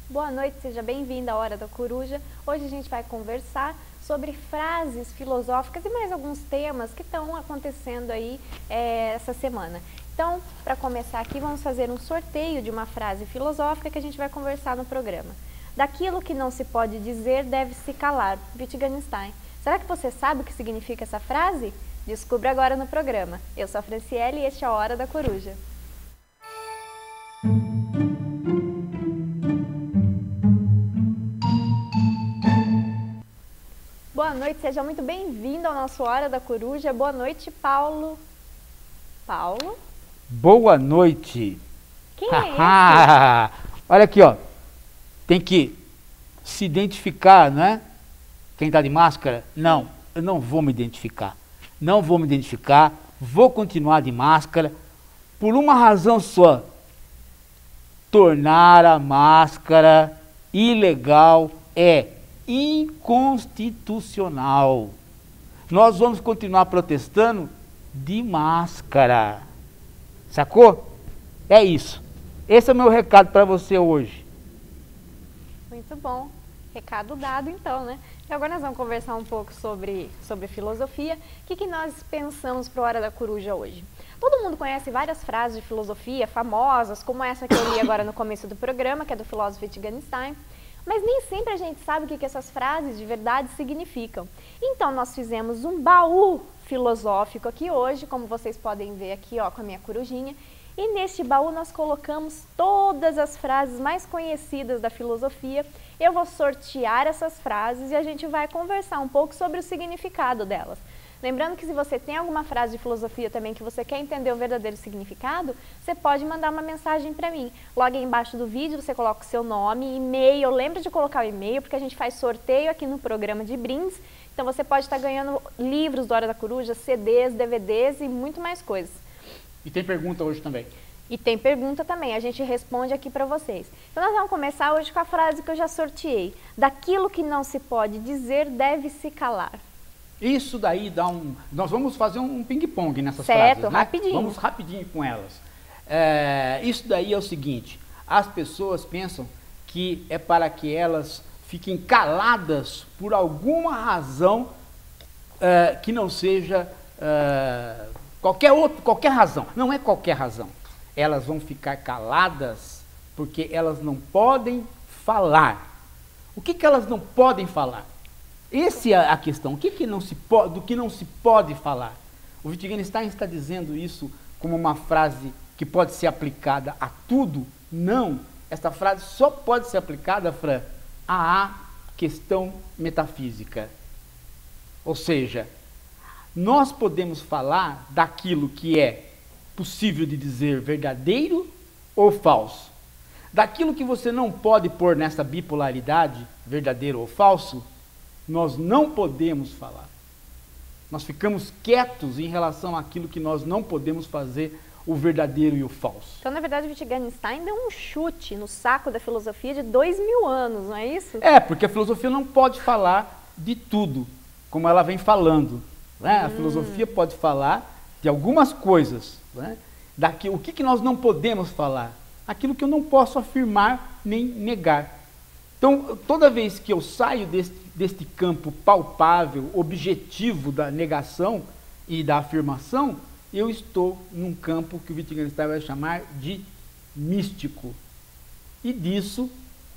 Boa noite, seja bem-vindo à Hora da Coruja. Hoje a gente vai conversar sobre frases filosóficas e mais alguns temas que estão acontecendo aí essa semana. Então, para começar aqui, vamos fazer um sorteio de uma frase filosófica que a gente vai conversar no programa. Daquilo que não se pode dizer, deve-se calar. Wittgenstein. Será que você sabe o que significa essa frase? Descubra agora no programa. Eu sou a Franciele e este é a Hora da Coruja. Boa noite, seja muito bem-vindo ao nosso Hora da Coruja. Boa noite, Paulo. Paulo? Boa noite. Quem é esse? Olha aqui, ó. Tem que se identificar, não é? Quem tá de máscara? Não, eu não vou me identificar. Não vou me identificar, vou continuar de máscara por uma razão só. Tornar a máscara ilegal é inconstitucional. Nós vamos continuar protestando de máscara. Sacou? É isso. Esse é o meu recado para você hoje. Muito bom. Recado dado então, né? E agora nós vamos conversar um pouco sobre filosofia. O que nós pensamos para a Hora da Coruja hoje? Todo mundo conhece várias frases de filosofia famosas, como essa que eu li agora no começo do programa, que é do filósofo Wittgenstein. Mas nem sempre a gente sabe o que essas frases de verdade significam. Então nós fizemos um baú filosófico aqui hoje, como vocês podem ver aqui, ó, com a minha corujinha. E neste baú nós colocamos todas as frases mais conhecidas da filosofia. Eu vou sortear essas frases e a gente vai conversar um pouco sobre o significado delas. Lembrando que se você tem alguma frase de filosofia também que você quer entender o verdadeiro significado, você pode mandar uma mensagem para mim. Logo aí embaixo do vídeo você coloca o seu nome, e-mail, lembra de colocar o e-mail, porque a gente faz sorteio aqui no programa de brindes. Então você pode estar ganhando livros do Hora da Coruja, CDs, DVDs e muito mais coisas. E tem pergunta hoje também. E tem pergunta também, a gente responde aqui para vocês. Então nós vamos começar hoje com a frase que eu já sorteei. Daquilo que não se pode dizer, deve-se calar. Isso daí dá um... Nós vamos fazer um ping-pong nessas certo, frases, né? Rapidinho. Vamos rapidinho com elas. Isso daí é o seguinte, as pessoas pensam que é para que elas fiquem caladas por alguma razão que não seja qualquer razão. Não é qualquer razão. Elas vão ficar caladas porque elas não podem falar. O que elas não podem falar? Essa é a questão. Do que não se pode falar? O Wittgenstein está dizendo isso como uma frase que pode ser aplicada a tudo? Não. Essa frase só pode ser aplicada, Fran, à questão metafísica. Ou seja, nós podemos falar daquilo que é possível de dizer verdadeiro ou falso. Daquilo que você não pode pôr nessa bipolaridade, verdadeiro ou falso, nós não podemos falar. Nós ficamos quietos em relação àquilo que nós não podemos fazer, o verdadeiro e o falso. Então, na verdade, Wittgenstein deu um chute no saco da filosofia de 2000 anos, não é isso? É, porque a filosofia não pode falar de tudo, como ela vem falando. Né? A filosofia pode falar de algumas coisas. Né? O que nós não podemos falar? Aquilo que eu não posso afirmar nem negar. Então, toda vez que eu saio deste campo palpável, objetivo da negação e da afirmação, eu estou num campo que o Wittgenstein vai chamar de místico. E disso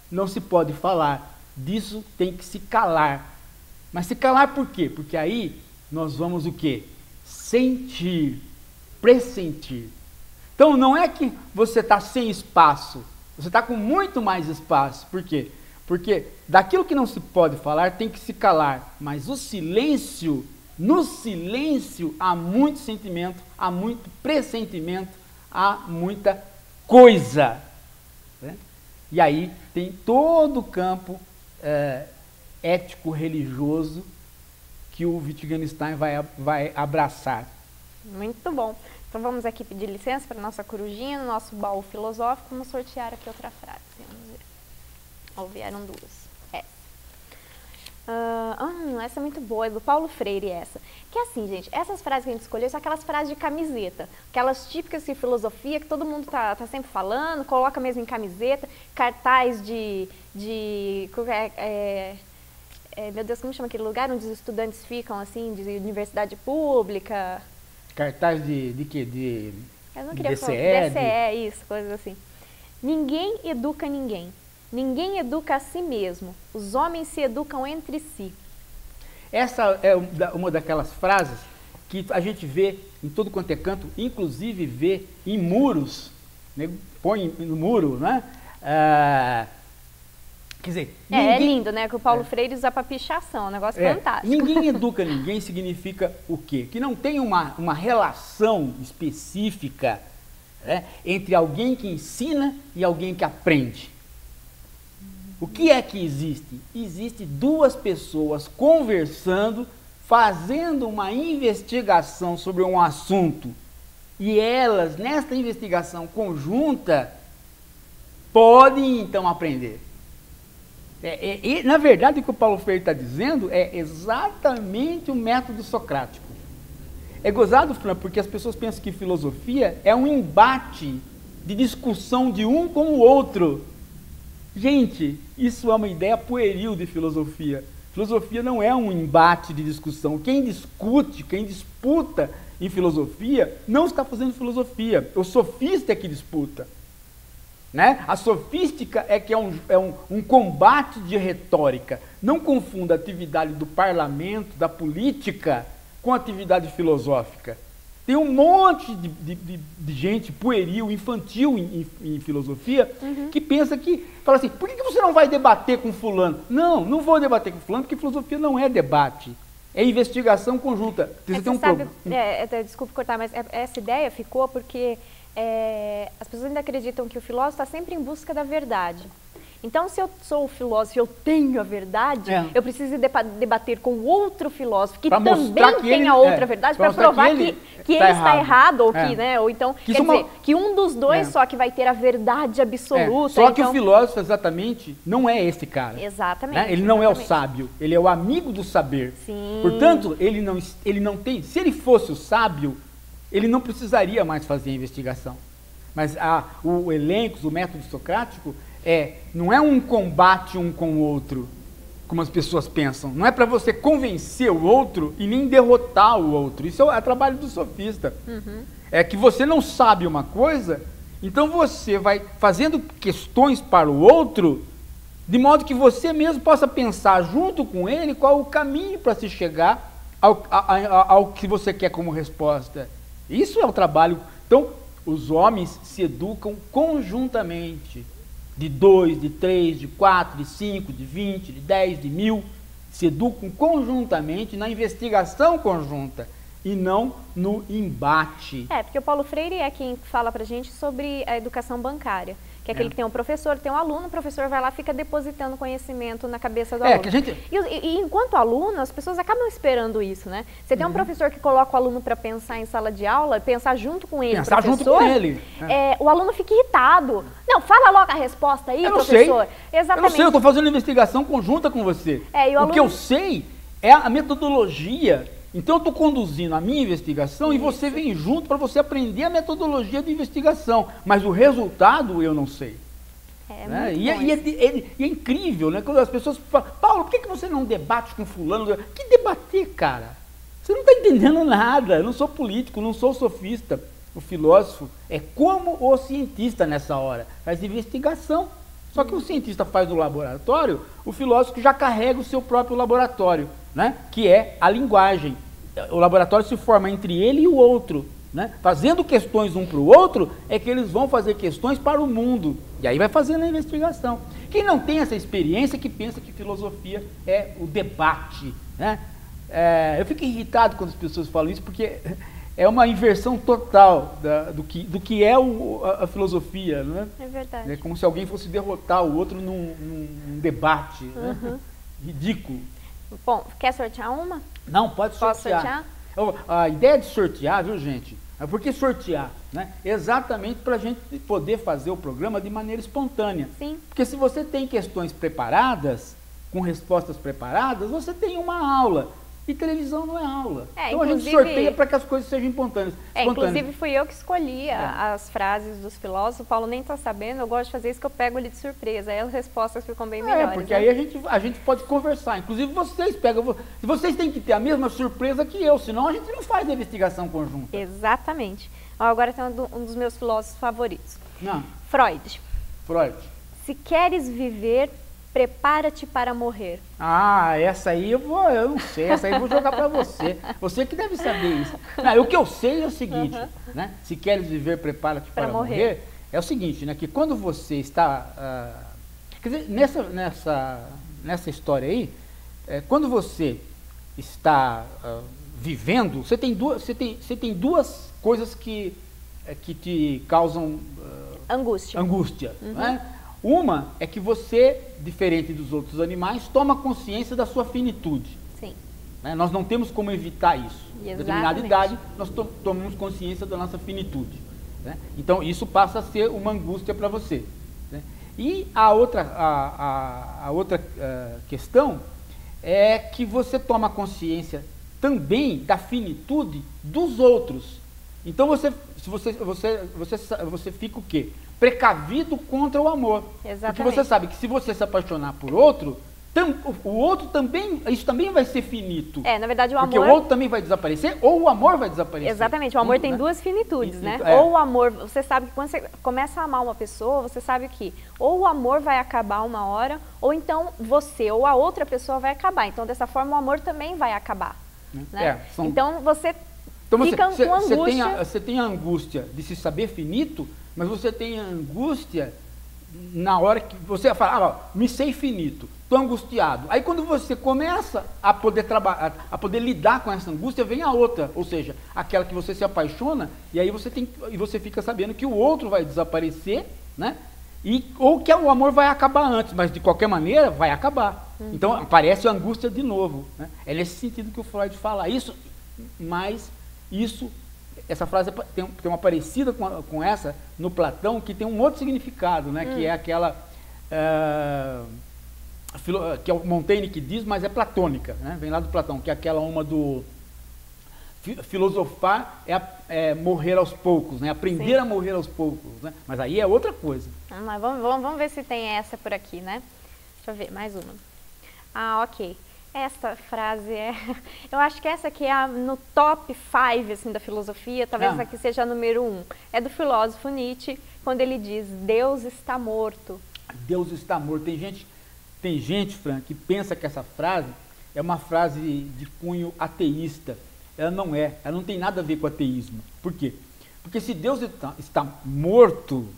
não se pode falar, disso tem que se calar. Mas se calar por quê? Porque aí nós vamos o quê? Sentir, pressentir. Então não é que você está sem espaço, você está com muito mais espaço. Por quê? Porque daquilo que não se pode falar tem que se calar, mas o silêncio, no silêncio há muito sentimento, há muito pressentimento, há muita coisa. Né? E aí tem todo o campo ético-religioso que o Wittgenstein vai abraçar. Muito bom. Então vamos aqui pedir licença para a nossa corujinha, no nosso baú filosófico, vamos sortear aqui outra frase. Vamos ver. Ou vieram duas. Essa é muito boa, é do Paulo Freire essa. Que é assim, gente, essas frases que a gente escolheu são aquelas frases de camiseta. Aquelas típicas de filosofia que todo mundo tá sempre falando, coloca mesmo em camiseta, cartaz meu Deus, como chama aquele lugar onde os estudantes ficam, assim, de universidade pública? Cartaz de quê? Eu não queria DCE? falar. DCE, isso, coisas assim. Ninguém educa ninguém. Ninguém educa a si mesmo. Os homens se educam entre si. Essa é uma daquelas frases que a gente vê em todo quanto é canto, inclusive vê em muros, né? Põe no muro, né? Quer dizer, é lindo, né? Que o Paulo Freire usa para pichação, é um negócio fantástico. Ninguém educa ninguém significa o quê? Que não tem uma relação específica, né, entre alguém que ensina e alguém que aprende. O que é que existe? Existe duas pessoas conversando, fazendo uma investigação sobre um assunto. E elas, nesta investigação conjunta, podem então aprender. Na verdade, o que o Paulo Freire está dizendo é exatamente o método socrático. É gozado, Fran, porque as pessoas pensam que filosofia é um embate de discussão de um com o outro. Gente, isso é uma ideia pueril de filosofia. Filosofia não é um embate de discussão. Quem discute, quem disputa em filosofia, não está fazendo filosofia. O sofista é que disputa. Né? A sofística é que é um combate de retórica. Não confunda a atividade do parlamento, da política, com a atividade filosófica. Tem um monte de gente pueril, infantil em filosofia, que pensa fala assim, por que você não vai debater com fulano? Não vou debater com fulano, porque filosofia não é debate. É investigação conjunta. Desculpe cortar, mas essa ideia ficou porque as pessoas ainda acreditam que o filósofo está sempre em busca da verdade. Então, se eu sou o filósofo e eu tenho a verdade, eu preciso debater com outro filósofo que também tem a outra verdade para provar que ele está errado, ou que, né? Ou então, quer dizer, que um dos dois só que vai ter a verdade absoluta. Só que o filósofo, exatamente, não é esse cara. Exatamente. Né? Ele não é o sábio, ele é o amigo do saber. Sim. Portanto, ele não tem... Se ele fosse o sábio, ele não precisaria mais fazer a investigação. Mas o elenco, o método socrático, não é um combate um com o outro, como as pessoas pensam. Não é para você convencer o outro e nem derrotar o outro. Isso é trabalho do sofista. É que você não sabe uma coisa, então você vai fazendo questões para o outro, de modo que você mesmo possa pensar junto com ele qual o caminho para se chegar ao que você quer como resposta. Isso é o trabalho. Então, os homens se educam conjuntamente. De 2, de 3, de 4, de 5, de 20, de 10, de 1000, se educam conjuntamente na investigação conjunta e não no embate. Porque o Paulo Freire é quem fala pra gente sobre a educação bancária, que é aquele que tem um professor, tem um aluno, o professor vai lá e fica depositando conhecimento na cabeça do aluno. E enquanto aluno, as pessoas acabam esperando isso, né? Você tem um professor que coloca o aluno para pensar em sala de aula, pensar junto com ele, pensar junto com ele. O aluno fica irritado. Não, fala logo a resposta aí, professor. Exatamente. Eu não sei, eu estou fazendo investigação conjunta com você. O que eu sei é a metodologia. Então eu estou conduzindo a minha investigação e você vem junto para você aprender a metodologia de investigação, mas o resultado eu não sei. E é incrível, né? Quando as pessoas falam, Paulo, por que você não debate com fulano? Que debater, cara? Você não está entendendo nada. Eu não sou político, não sou sofista. O filósofo é como o cientista nessa hora, faz investigação. Só que o cientista faz no laboratório, o filósofo já carrega o seu próprio laboratório, né? Que é a linguagem. O laboratório se forma entre ele e o outro. Né? Fazendo questões um para o outro, é que eles vão fazer questões para o mundo. E aí vai fazendo a investigação. Quem não tem essa experiência que pensa que filosofia é o debate. Né? Eu fico irritado quando as pessoas falam isso, porque é uma inversão total do que é a filosofia. Né? É verdade. É como se alguém fosse derrotar o outro num debate. Né? Ridículo. Bom, quer sortear uma? Não, pode sortear. A ideia de sortear, viu, gente? Por que sortear? Né? Exatamente para a gente poder fazer o programa de maneira espontânea. Sim. Porque se você tem questões preparadas, com respostas preparadas, você tem uma aula. E televisão não é aula. Então a gente inclusive, sorteia para que as coisas sejam espontâneas. Inclusive fui eu que escolhi as frases dos filósofos. O Paulo nem está sabendo, eu gosto de fazer isso, que eu pego ele de surpresa. Aí as respostas ficam bem melhores. Porque aí a gente pode conversar. Inclusive vocês pegam. Vocês têm que ter a mesma surpresa que eu, senão a gente não faz a investigação conjunta. Exatamente. Agora tem um dos meus filósofos favoritos. Não. Freud. Freud. Se queres viver, prepara-te para morrer. Ah, essa aí eu não sei, essa aí eu vou jogar para você. Você que deve saber isso. Não, o que eu sei é o seguinte, né? Se queres viver, prepara-te para morrer. É o seguinte, né? Que quando você está... quer dizer, nessa história aí, quando você está vivendo, você tem duas coisas que te causam angústia, né? Uma é que você, diferente dos outros animais, toma consciência da sua finitude. Sim. Né? Nós não temos como evitar isso. Em determinada idade, nós tomamos consciência da nossa finitude. Né? Então, isso passa a ser uma angústia para você. Né? E a outra questão é que você toma consciência também da finitude dos outros. Então, você fica o quê? Precavido contra o amor. Exatamente. Porque você sabe que se você se apaixonar por outro, o outro também, isso também vai ser finito. Na verdade o amor... Porque o outro também vai desaparecer, ou o amor vai desaparecer. Exatamente, o amor tem duas finitudes, né? Ou o amor, você sabe que quando você começa a amar uma pessoa, você sabe que ou o amor vai acabar uma hora, ou então você ou a outra pessoa vai acabar. Então dessa forma o amor também vai acabar. Né? Então você fica com angústia. Você tem a angústia de se saber finito, mas você tem a angústia na hora que você fala, me sei finito, estou angustiado. Aí quando você começa a poder trabalhar, a poder lidar com essa angústia, vem a outra, ou seja, aquela que você se apaixona, e aí você fica sabendo que o outro vai desaparecer, né? Ou que o amor vai acabar antes, mas de qualquer maneira vai acabar. Então aparece a angústia de novo. Né? É nesse sentido que o Freud fala isso, mas essa frase tem uma parecida com essa no Platão, que tem um outro significado, né? Que é aquela que é o Montaigne que diz, mas é platônica, né? Vem lá do Platão, que é aquela uma do filosofar é morrer aos poucos, né? Aprender a morrer aos poucos, né? Mas aí é outra coisa. Mas vamos ver se tem essa por aqui, né? Deixa eu ver, mais uma. Ok. Essa frase eu acho que essa aqui é no top 5 assim, da filosofia, talvez essa aqui seja a número 1. É do filósofo Nietzsche, quando ele diz, Deus está morto. Deus está morto. Tem gente, Fran, que pensa que essa frase é uma frase de cunho ateísta. Ela não tem nada a ver com ateísmo. Por quê? Porque se Deus está morto,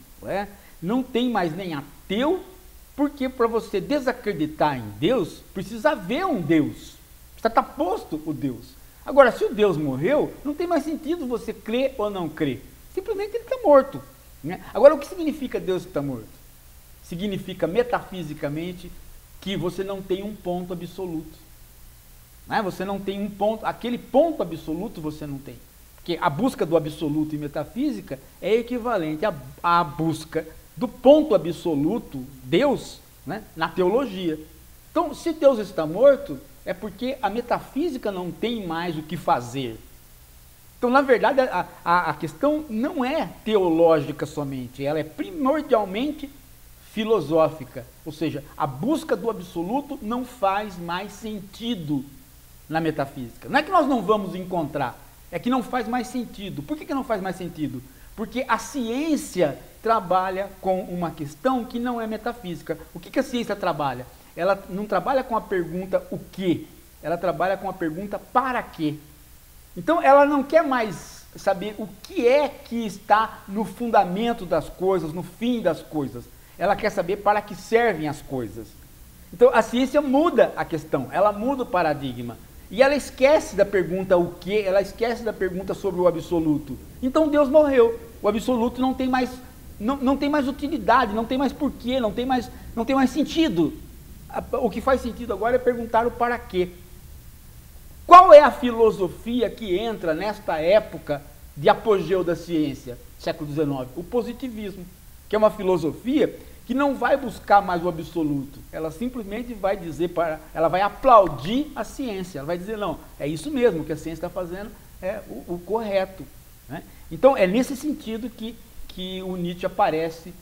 não tem mais nem ateu, porque para você desacreditar em Deus, precisa haver um Deus. Precisa estar posto o Deus. Agora, se o Deus morreu, não tem mais sentido você crer ou não crer. Simplesmente ele está morto. Né? Agora, o que significa Deus está morto? Significa, metafisicamente, que você não tem um ponto absoluto. Né? Você não tem um ponto, aquele ponto absoluto você não tem. Porque a busca do absoluto em metafísica é equivalente à busca do ponto absoluto, Deus, né, na teologia. Então, se Deus está morto, é porque a metafísica não tem mais o que fazer. Então, na verdade, a questão não é teológica somente, ela é primordialmente filosófica. Ou seja, a busca do absoluto não faz mais sentido na metafísica. Não é que nós não vamos encontrar, é que não faz mais sentido. Por que não faz mais sentido? Porque a ciência trabalha com uma questão que não é metafísica. O que a ciência trabalha? Ela não trabalha com a pergunta o quê? Ela trabalha com a pergunta para quê? Então ela não quer mais saber o que é que está no fundamento das coisas, no fim das coisas. Ela quer saber para que servem as coisas. Então a ciência muda a questão, ela muda o paradigma. E ela esquece da pergunta o quê? Ela esquece da pergunta sobre o absoluto. Então Deus morreu. O absoluto não tem mais utilidade, não tem mais porquê, não tem mais sentido. O que faz sentido agora é perguntar o para quê. Qual é a filosofia que entra nesta época de apogeu da ciência, século XIX? O positivismo, que é uma filosofia que não vai buscar mais o absoluto. Ela simplesmente vai dizer ela vai aplaudir a ciência. Ela vai dizer, não, é isso mesmo que a ciência está fazendo, é o correto. Né? Então, é nesse sentido que o Nietzsche aparece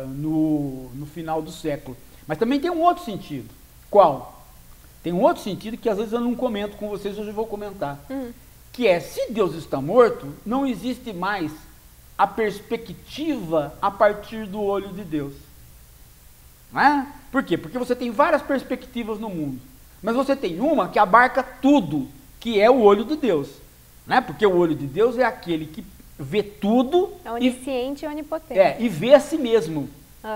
no final do século. Mas também tem um outro sentido. Qual? Tem um outro sentido que às vezes eu não comento com vocês, hoje eu vou comentar. Que é, se Deus está morto, não existe mais a perspectiva a partir do olho de Deus. Não é? Por quê? Porque você tem várias perspectivas no mundo, mas você tem uma que abarca tudo, que é o olho de Deus. Não é? Porque o olho de Deus é aquele que vê tudo. É onisciente e onipotente. E vê a si mesmo.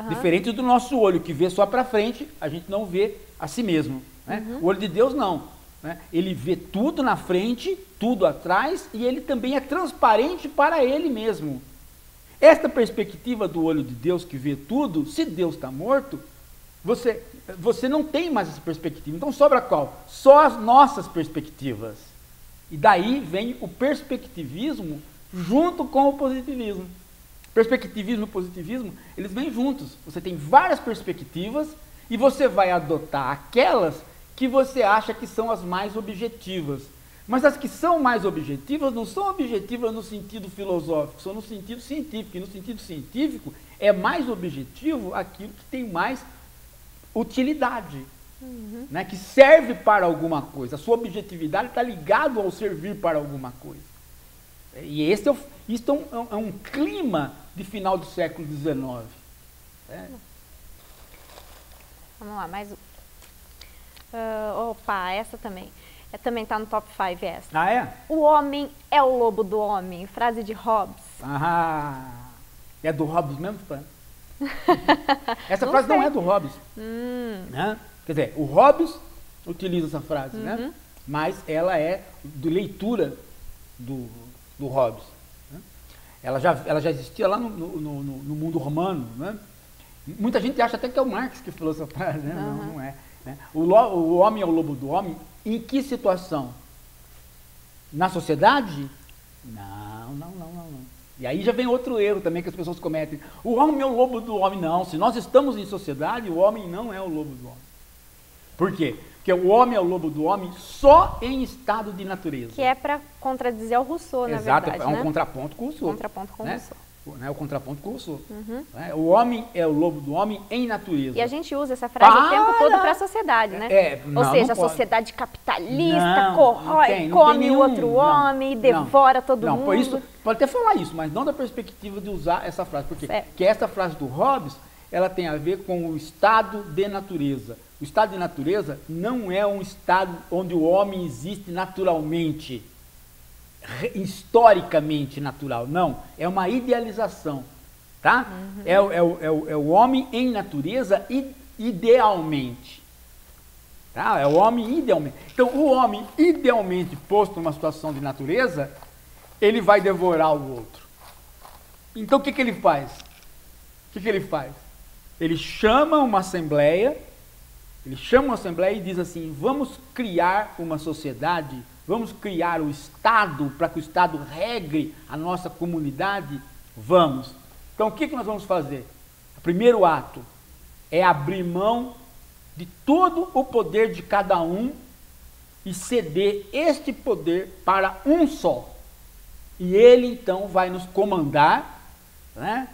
Diferente do nosso olho, que vê só para frente, a gente não vê a si mesmo. Né? O olho de Deus não. Né? Ele vê tudo na frente, tudo atrás, e ele também é transparente para ele mesmo. Esta perspectiva do olho de Deus que vê tudo, se Deus está morto, você não tem mais essa perspectiva. Então sobra qual? Só as nossas perspectivas. E daí vem o perspectivismo junto com o positivismo. Perspectivismo e positivismo, eles vêm juntos. Você tem várias perspectivas e você vai adotar aquelas que você acha que são as mais objetivas. Mas as que são mais objetivas não são objetivas no sentido filosófico, são no sentido científico. E no sentido científico é mais objetivo aquilo que tem mais utilidade, né? Que serve para alguma coisa. A sua objetividade está ligada ao servir para alguma coisa. E isso é um clima de final do século XIX. Vamos lá, mais um. Opa, essa também. Também está no top 5 essa. Ah, é? O homem é o lobo do homem. Frase de Hobbes. É do Hobbes mesmo, Fran? Essa frase não é do Hobbes. Né? Quer dizer, o Hobbes utiliza essa frase, né? Mas ela é de leitura do Hobbes. Né? Ela já existia lá no mundo romano. Né? Muita gente acha até que é o Marx que falou essa frase, né? Não é. Né? O homem é o lobo do homem. Em que situação? Na sociedade? Não. E aí já vem outro erro também que as pessoas cometem. O homem é o lobo do homem. Não, se nós estamos em sociedade, o homem não é o lobo do homem. Por quê? Porque o homem é o lobo do homem só em estado de natureza. Que é para contradizer o Rousseau, na verdade. Exato, é um contraponto com o Rousseau. Contraponto com o Rousseau. O contraponto com o Rousseau. Né? O homem é o lobo do homem em natureza. E a gente usa essa frase o tempo todo para a sociedade, né? Ou seja, a sociedade capitalista corrói, come o outro homem, devora todo mundo. Por isso, pode até falar isso, mas não da perspectiva de usar essa frase. Por quê? Porque essa frase do Hobbes, ela tem a ver com o estado de natureza. O estado de natureza não é um estado onde o homem existe naturalmente, historicamente natural, não, é uma idealização, tá? É o homem em natureza idealmente, tá? É o homem idealmente. Então, o homem idealmente posto numa situação de natureza, ele vai devorar o outro. Então, o que ele faz? Ele chama uma assembleia e diz assim, vamos criar uma sociedade. Vamos criar o Estado para que o Estado regre a nossa comunidade? Vamos. Então, o que nós vamos fazer? O primeiro ato é abrir mão de todo o poder de cada um e ceder este poder para um só. E ele, então, vai nos comandar, né?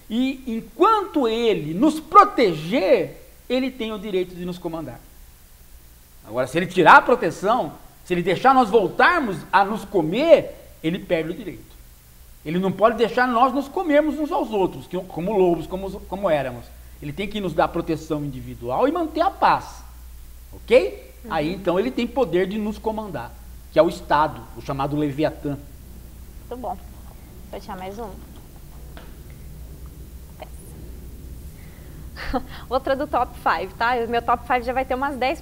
E, enquanto ele nos proteger, ele tem o direito de nos comandar. Agora, se ele tirar a proteção, se ele deixar nós voltarmos a nos comer, ele perde o direito. Ele não pode deixar nós nos comermos uns aos outros, como lobos, como éramos. Ele tem que nos dar proteção individual e manter a paz. Ok? Aí, então, ele tem poder de nos comandar, que é o Estado, o chamado Leviatã. Muito bom. Vou tirar mais um. Outra do top 5, tá? O meu top 5 já vai ter umas 10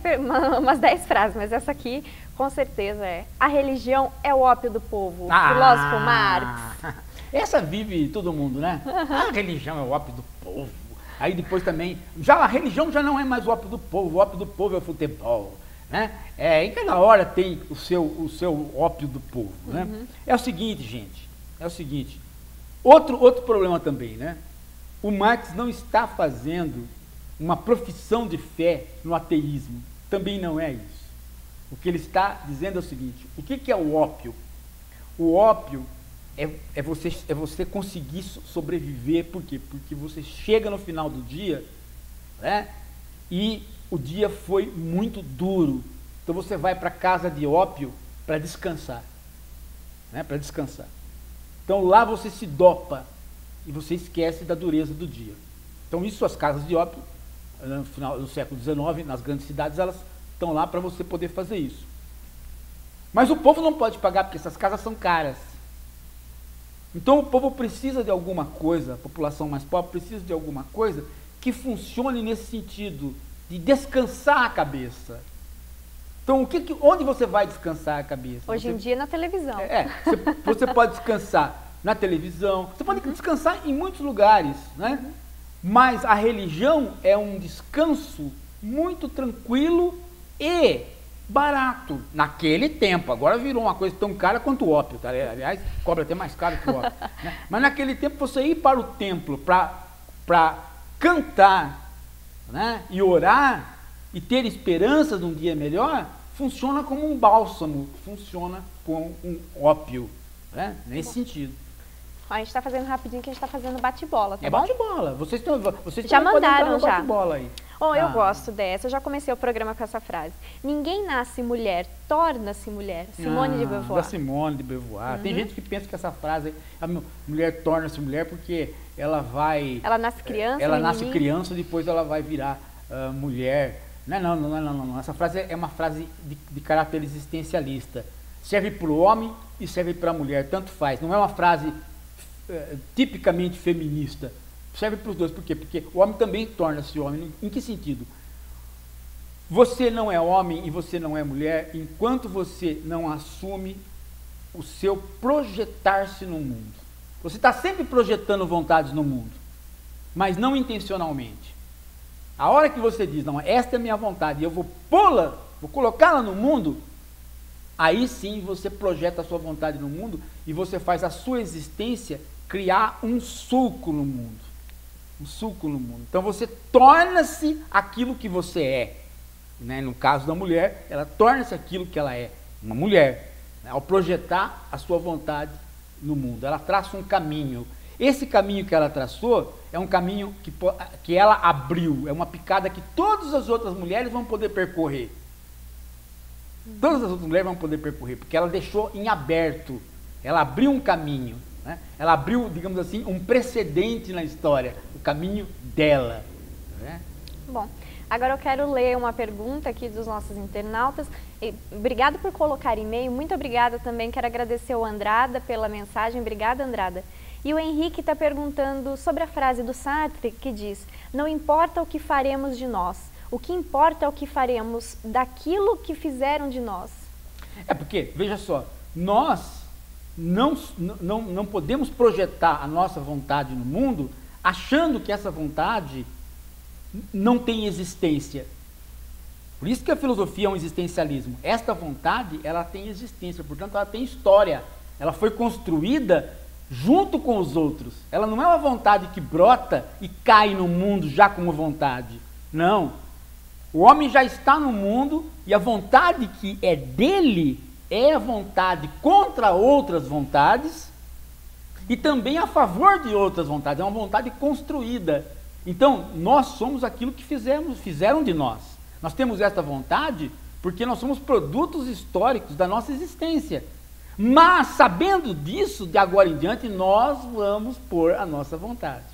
frases, mas essa aqui, com certeza, é: a religião é o ópio do povo. Filósofo Marx. Essa vive todo mundo, né? A religião é o ópio do povo. Aí depois também, já a religião já não é mais o ópio do povo é o futebol. Né? Em cada hora tem o seu ópio do povo. Né? É o seguinte, gente, outro problema também, né? o Marx não está fazendo uma profissão de fé no ateísmo. Também não é isso. O que ele está dizendo é o seguinte: o que é o ópio? O ópio é você conseguir sobreviver. Por quê? Porque você chega no final do dia, né, e o dia foi muito duro. Então você vai para a casa de ópio para descansar. Né, para descansar. Então lá você se dopa e você esquece da dureza do dia. Então isso, as casas de ópio, no final do século XIX, nas grandes cidades, elas estão lá para você poder fazer isso. Mas o povo não pode pagar, porque essas casas são caras. Então o povo precisa de alguma coisa, a população mais pobre precisa de alguma coisa que funcione nesse sentido, de descansar a cabeça. Então, onde você vai descansar a cabeça? Hoje em dia na televisão. Você pode descansar na televisão, você pode descansar em muitos lugares, né? Mas a religião é um descanso muito tranquilo e barato. Naquele tempo, agora virou uma coisa tão cara quanto o ópio, tá? Aliás, cobra até mais caro que o ópio. Né? Mas naquele tempo, você ir para o templo para cantar, né, e orar e ter esperança de um dia melhor, funciona como um bálsamo, funciona como um ópio, né? Nesse sentido. A gente está fazendo rapidinho, que a gente está fazendo bate-bola, tá bom? Bate-bola. Vocês já mandaram, já. Bate-bola aí. Eu gosto dessa, eu já comecei o programa com essa frase. Ninguém nasce mulher, torna-se mulher. Simone de Beauvoir. Da Simone de Beauvoir. Tem gente que pensa que essa frase, a mulher torna-se mulher porque ela vai... Ela nasce criança, ela nasce criança, depois ela vai virar mulher. Não. Essa frase é uma frase de caráter existencialista. Serve para o homem e serve para a mulher, tanto faz. Não é uma frase tipicamente feminista. Serve para os dois. Por quê? Porque o homem também torna-se homem. Em que sentido? Você não é homem e você não é mulher enquanto você não assume o seu projetar-se no mundo. Você está sempre projetando vontades no mundo, mas não intencionalmente. A hora que você diz, não, esta é a minha vontade, e eu vou pô-la, vou colocá-la no mundo, aí sim você projeta a sua vontade no mundo e você faz a sua existência criar um sulco no mundo. Um sulco no mundo. Então você torna-se aquilo que você é. Né? No caso da mulher, ela torna-se aquilo que ela é, uma mulher. Né? Ao projetar a sua vontade no mundo. Ela traça um caminho. Esse caminho que ela traçou é um caminho que ela abriu, é uma picada que todas as outras mulheres vão poder percorrer. Todas as outras mulheres vão poder percorrer, porque ela deixou em aberto, ela abriu um caminho, né? Ela abriu, digamos assim, um precedente na história, o caminho dela. Né? Bom, agora eu quero ler uma pergunta aqui dos nossos internautas. Obrigado por colocar e-mail, muito obrigada também, quero agradecer ao Andrada pela mensagem, obrigada Andrada. E o Henrique está perguntando sobre a frase do Sartre que diz: não importa o que faremos de nós, o que importa é o que faremos daquilo que fizeram de nós. É porque, veja só, nós não podemos projetar a nossa vontade no mundo achando que essa vontade não tem existência. Por isso que a filosofia é um existencialismo. Esta vontade, ela tem existência, portanto ela tem história. Ela foi construída junto com os outros. Ela não é uma vontade que brota e cai no mundo já como vontade. Não. O homem já está no mundo e a vontade que é dele é a vontade contra outras vontades e também a favor de outras vontades. É uma vontade construída. Então, nós somos aquilo que fizeram de nós. Nós temos esta vontade porque nós somos produtos históricos da nossa existência. Mas, sabendo disso, de agora em diante, nós vamos pôr a nossa vontade.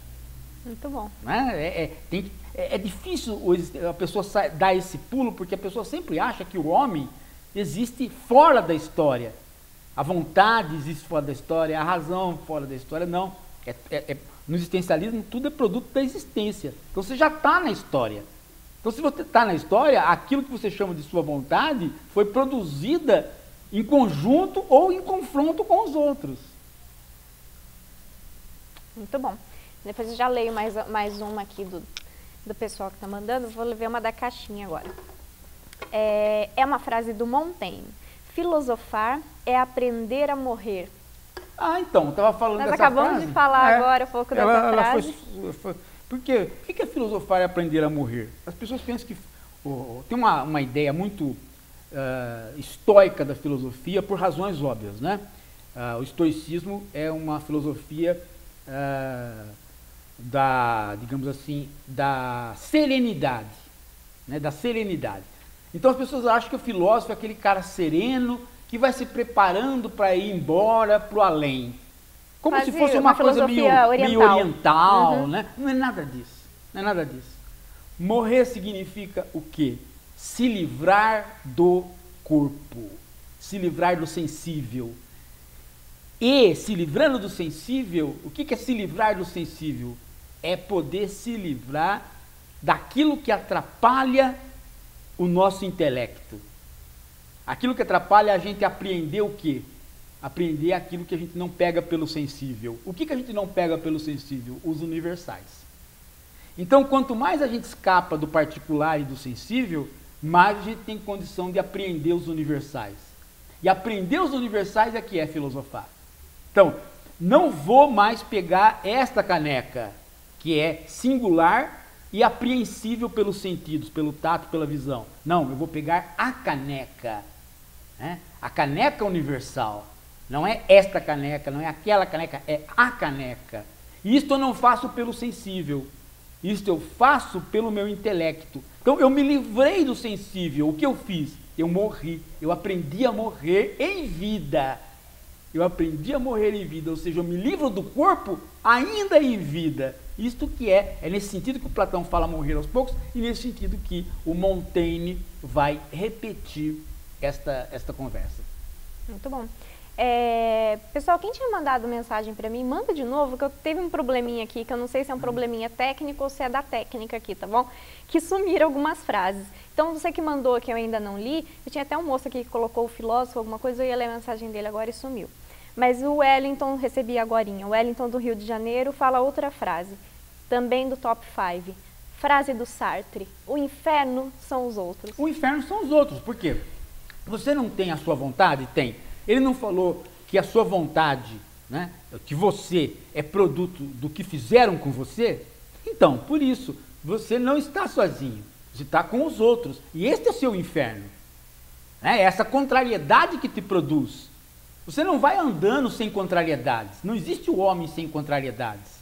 Muito bom. É difícil a pessoa dar esse pulo, porque a pessoa sempre acha que o homem existe fora da história. A vontade existe fora da história, a razão fora da história, não. No existencialismo, tudo é produto da existência. Então, você já está na história. Então, se você está na história, aquilo que você chama de sua vontade foi produzida em conjunto ou em confronto com os outros. Muito bom. Depois eu já leio mais uma aqui do pessoal que está mandando. Vou ler uma da caixinha agora. É uma frase do Montaigne. Filosofar é aprender a morrer. Então, eu estava falando Nós dessa acabamos frase. de falar agora um pouco dessa frase. Porque o que é filosofar e aprender a morrer? As pessoas pensam que tem uma ideia muito estoica da filosofia por razões óbvias, né? O estoicismo é uma filosofia digamos assim, da serenidade, né? Da serenidade. Então as pessoas acham que o filósofo é aquele cara sereno que vai se preparando para ir embora para o além. Como se fosse uma coisa meio oriental, né? Não é nada disso. Não é nada disso. Morrer significa o quê? Se livrar do corpo, se livrar do sensível. E se livrando do sensível, o que é se livrar do sensível? É poder se livrar daquilo que atrapalha o nosso intelecto. Aquilo que atrapalha a gente apreender o quê? Aprender aquilo que a gente não pega pelo sensível. O que a gente não pega pelo sensível? Os universais. Então, quanto mais a gente escapa do particular e do sensível, mais a gente tem condição de apreender os universais. E aprender os universais é que é filosofar. Então, não vou mais pegar esta caneca, que é singular e apreensível pelos sentidos, pelo tato, pela visão. Não, eu vou pegar a caneca, né? A caneca universal. Não é esta caneca, não é aquela caneca, é a caneca. E isto eu não faço pelo sensível, isto eu faço pelo meu intelecto. Então eu me livrei do sensível. O que eu fiz? Eu morri, eu aprendi a morrer em vida. Eu aprendi a morrer em vida, ou seja, eu me livro do corpo ainda em vida. Isto que é nesse sentido que o Platão fala morrer aos poucos, e nesse sentido que o Montaigne vai repetir esta conversa. Muito bom. Pessoal, quem tinha mandado mensagem para mim, manda de novo, que eu teve um probleminha aqui, que eu não sei se é um probleminha técnico ou se é da técnica aqui, tá bom? Que sumiram algumas frases. Então, você que mandou, que eu ainda não li, eu tinha até um moço aqui que colocou o filósofo, alguma coisa, eu ia ler a mensagem dele agora e sumiu. Mas o Wellington, recebi agorinha, o Wellington do Rio de Janeiro fala outra frase, também do top 5. Frase do Sartre, o inferno são os outros. O inferno são os outros, por quê? Você não tem a sua vontade? Tem. Ele não falou que a sua vontade, né, que você é produto do que fizeram com você? Então, por isso, você não está sozinho, você está com os outros. E este é o seu inferno. É essa contrariedade que te produz. Você não vai andando sem contrariedades. Não existe o homem sem contrariedades.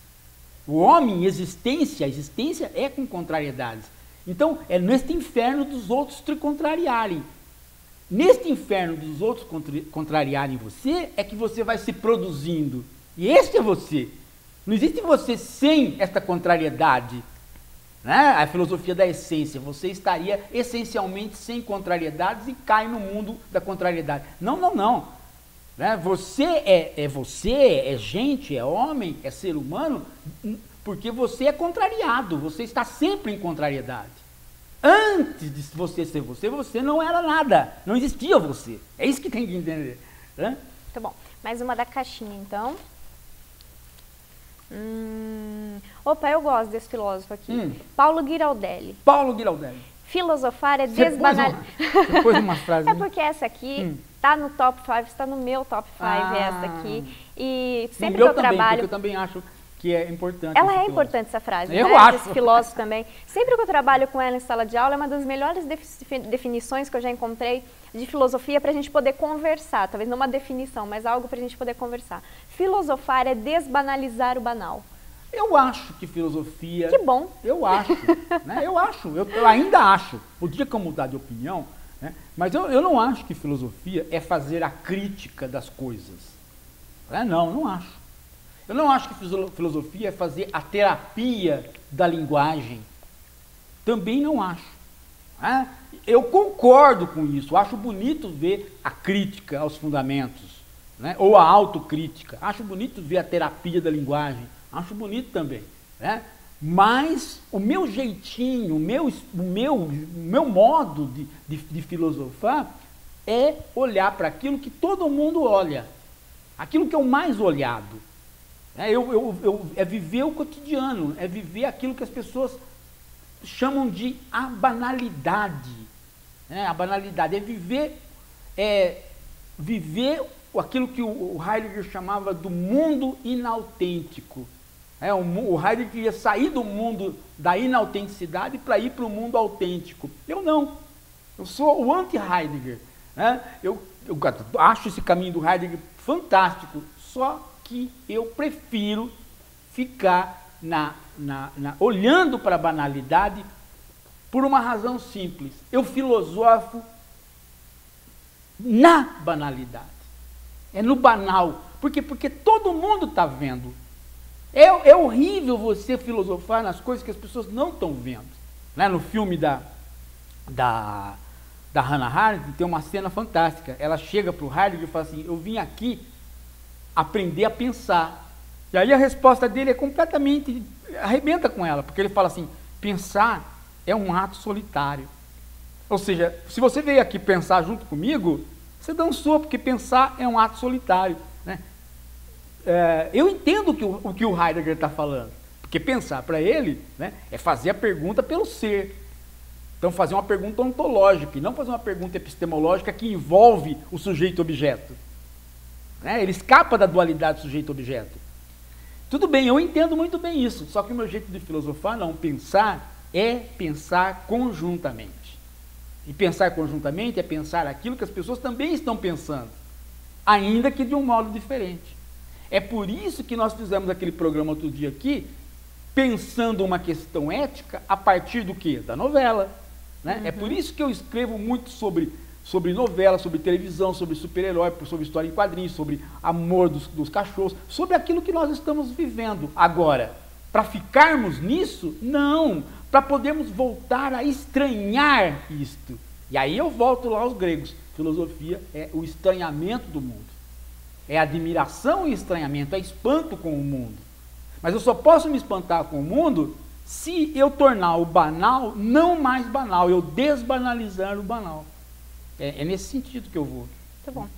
O homem, existência, a existência é com contrariedades. Então, é neste inferno dos outros te contrariarem. Neste inferno dos outros contrariarem você, é que você vai se produzindo. E este é você. Não existe você sem esta contrariedade. Né? A filosofia da essência. Você estaria essencialmente sem contrariedades e cai no mundo da contrariedade. Não, não, não. Né? Você é gente, é homem, é ser humano, porque você é contrariado. Você está sempre em contrariedade. Antes de você ser você, você não era nada. Não existia você. É isso que tem que entender. Né? Tá bom. Mais uma da caixinha, então. Opa, eu gosto desse filósofo aqui. Paulo Giraldelli. Paulo Giraldelli. Filosofar é desbanalizar. Depois uma frase. É porque essa aqui está no top 5, está no meu top 5 essa aqui. E sempre que eu trabalho... Porque eu também acho que é importante. Ela é importante essa frase, eu né? acho. Esse filósofo também. Sempre que eu trabalho com ela em sala de aula, é uma das melhores definições que eu já encontrei de filosofia para a gente poder conversar. Talvez não uma definição, mas algo para a gente poder conversar. Filosofar é desbanalizar o banal. Eu acho que filosofia... Que bom. Eu acho, né? Eu ainda acho. Podia que eu mudar de opinião, né? Mas eu não acho que filosofia é fazer a crítica das coisas. Não acho. Eu não acho que filosofia é fazer a terapia da linguagem. Também não acho. Né? Eu concordo com isso. Acho bonito ver a crítica aos fundamentos, né? Ou a autocrítica. Acho bonito ver a terapia da linguagem. Acho bonito também, né? Mas o meu jeitinho, o meu modo de filosofar é olhar para aquilo que todo mundo olha, aquilo que é o mais olhado. É viver o cotidiano, é viver aquilo que as pessoas chamam de a banalidade. Né? A banalidade é viver aquilo que o Heidegger chamava do mundo inautêntico. O Heidegger queria sair do mundo da inautenticidade para ir para o mundo autêntico. Eu não. Eu sou o anti-Heidegger. Né? Eu acho esse caminho do Heidegger fantástico, só que eu prefiro ficar olhando para a banalidade por uma razão simples. Eu filosofo na banalidade. É no banal. Por quê? Porque todo mundo está vendo. É horrível você filosofar nas coisas que as pessoas não estão vendo. Né? No filme da Hannah Arendt tem uma cena fantástica. Ela chega para o Heidegger e fala assim: eu vim aqui aprender a pensar. E aí a resposta dele é completamente, arrebenta com ela, porque ele fala assim: pensar é um ato solitário. Ou seja, se você veio aqui pensar junto comigo, você dançou, porque pensar é um ato solitário. Né? Eu entendo o que o Heidegger está falando, porque pensar para ele, né, é fazer a pergunta pelo ser. Então fazer uma pergunta ontológica, e não fazer uma pergunta epistemológica que envolve o sujeito-objeto. Né? Ele escapa da dualidade sujeito-objeto. Tudo bem, eu entendo muito bem isso, só que o meu jeito de filosofar, não, pensar é pensar conjuntamente. E pensar conjuntamente é pensar aquilo que as pessoas também estão pensando, ainda que de um modo diferente. É por isso que nós fizemos aquele programa outro dia aqui, pensando uma questão ética a partir do quê? Da novela. Né? É por isso que eu escrevo muito sobre novela, sobre televisão, sobre super-herói, sobre história em quadrinhos, sobre amor dos cachorros, sobre aquilo que nós estamos vivendo agora. Para ficarmos nisso? Não. Para podermos voltar a estranhar isto. E aí eu volto lá aos gregos. Filosofia é o estranhamento do mundo. É admiração e estranhamento, é espanto com o mundo. Mas eu só posso me espantar com o mundo se eu tornar o banal não mais banal, eu desbanalizar o banal. É nesse sentido que eu vou. Muito bom.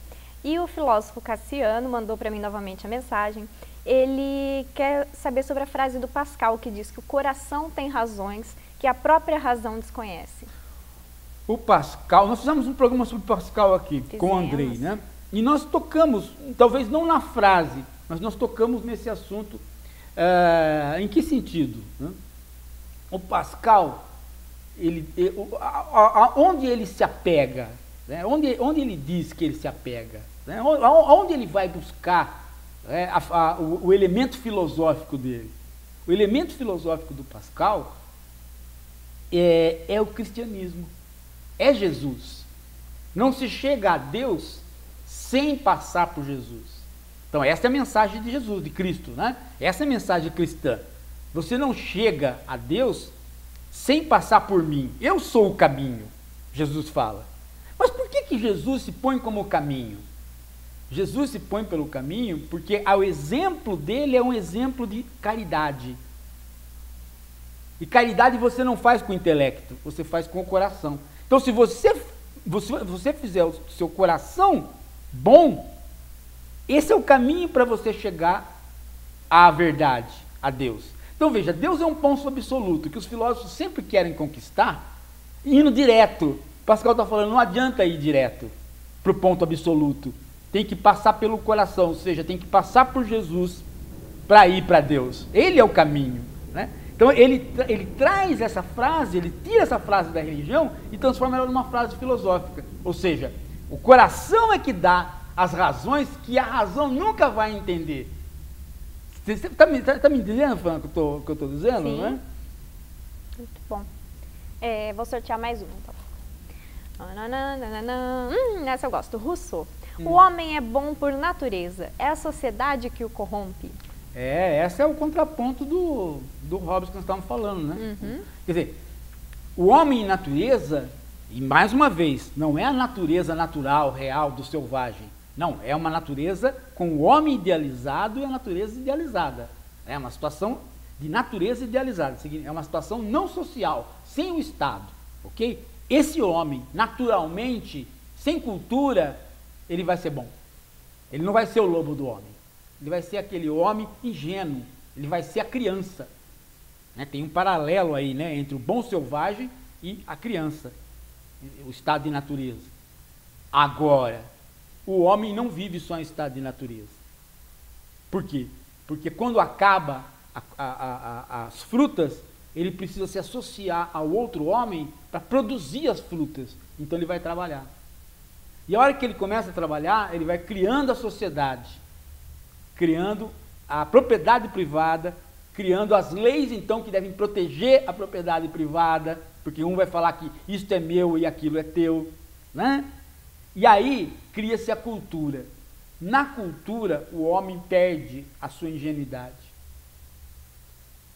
E o filósofo Cassiano mandou para mim novamente a mensagem. Ele quer saber sobre a frase do Pascal, que diz que o coração tem razões que a própria razão desconhece. O Pascal, nós fizemos um programa sobre Pascal aqui, com o Andrei, né? E nós tocamos, talvez não na frase, mas nós tocamos nesse assunto. Em que sentido? Né? O Pascal, onde ele se apega, né? Onde ele diz que ele se apega, né? Onde ele vai buscar o elemento filosófico dele? O elemento filosófico do Pascal é o cristianismo, é Jesus. Não se chega a Deus sem passar por Jesus. Então essa é a mensagem de Jesus, de Cristo, né? Essa é a mensagem cristã. Você não chega a Deus sem passar por mim. Eu sou o caminho, Jesus fala. Mas por que Jesus se põe como caminho? Jesus se põe pelo caminho porque o exemplo dele é um exemplo de caridade. E caridade você não faz com o intelecto, você faz com o coração. Então se você fizer o seu coração bom, esse é o caminho para você chegar à verdade, a Deus. Então veja, Deus é um ponto absoluto que os filósofos sempre querem conquistar, indo direto. Pascal está falando, não adianta ir direto para o ponto absoluto. Tem que passar pelo coração, ou seja, tem que passar por Jesus para ir para Deus. Ele é o caminho. Né? Então ele traz essa frase, ele tira essa frase da religião e transforma ela numa frase filosófica. Ou seja, o coração é que dá as razões que a razão nunca vai entender. Você está me entendendo, Fran, o que eu estou dizendo? Sim. Né? Muito bom. Vou sortear mais uma, então. Essa eu gosto. Rousseau. O homem é bom por natureza. É a sociedade que o corrompe? Esse é o contraponto do Hobbes que nós estávamos falando, né? Quer dizer, o homem e natureza, e mais uma vez, não é a natureza natural, real, do selvagem. Não, é uma natureza com o homem idealizado e a natureza idealizada. É uma situação de natureza idealizada, é uma situação não social, sem o Estado, ok? Esse homem, naturalmente, sem cultura, ele vai ser bom. Ele não vai ser o lobo do homem. Ele vai ser aquele homem ingênuo, ele vai ser a criança. Né? Tem um paralelo aí, né, entre o bom selvagem e a criança, o estado de natureza. Agora, o homem não vive só em estado de natureza. Por quê? Porque quando acaba as frutas, ele precisa se associar ao outro homem para produzir as frutas. Então ele vai trabalhar. E a hora que ele começa a trabalhar, ele vai criando a sociedade, criando a propriedade privada, criando as leis, então, que devem proteger a propriedade privada, porque um vai falar que isto é meu e aquilo é teu, né? E aí cria-se a cultura. Na cultura, o homem perde a sua ingenuidade.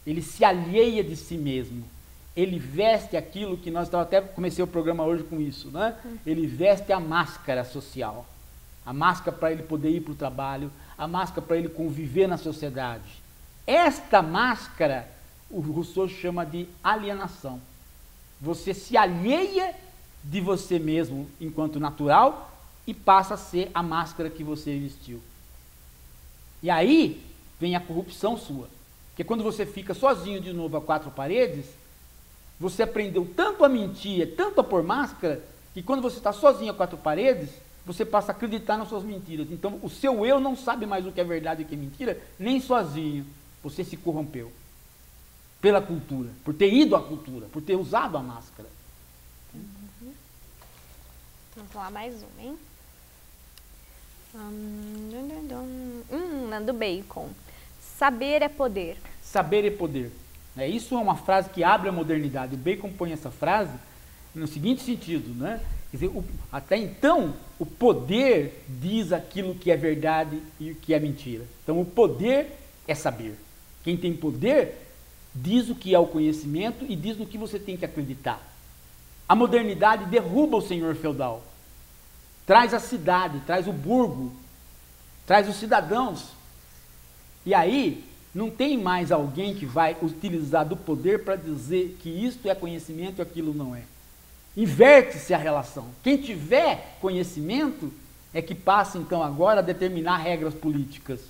Ele se alheia de si mesmo. Ele veste aquilo que nós até comecei o programa hoje com isso, né? Ele veste a máscara social. A máscara para ele poder ir para o trabalho, a máscara para ele conviver na sociedade. Esta máscara, o Rousseau chama de alienação. Você se alheia de você mesmo enquanto natural e passa a ser a máscara que você vestiu. E aí vem a corrupção sua. Porque quando você fica sozinho de novo a quatro paredes, você aprendeu tanto a mentir, tanto a pôr máscara, que quando você está sozinho a quatro paredes, você passa a acreditar nas suas mentiras. Então o seu eu não sabe mais o que é verdade e o que é mentira, nem sozinho. Você se corrompeu pela cultura, por ter ido à cultura, por ter usado a máscara. Vamos lá, mais um, hein? Nando Bacon. Saber é poder. Saber é poder. Isso é uma frase que abre a modernidade. O Bacon põe essa frase no seguinte sentido, né? Quer dizer, até então, o poder diz aquilo que é verdade e o que é mentira. Então, o poder é saber. Quem tem poder diz o que é o conhecimento e diz no que você tem que acreditar. A modernidade derruba o senhor feudal. Traz a cidade, traz o burgo, traz os cidadãos. E aí, não tem mais alguém que vai utilizar do poder para dizer que isto é conhecimento e aquilo não é. Inverte-se a relação. Quem tiver conhecimento é que passa, então, agora a determinar regras políticas.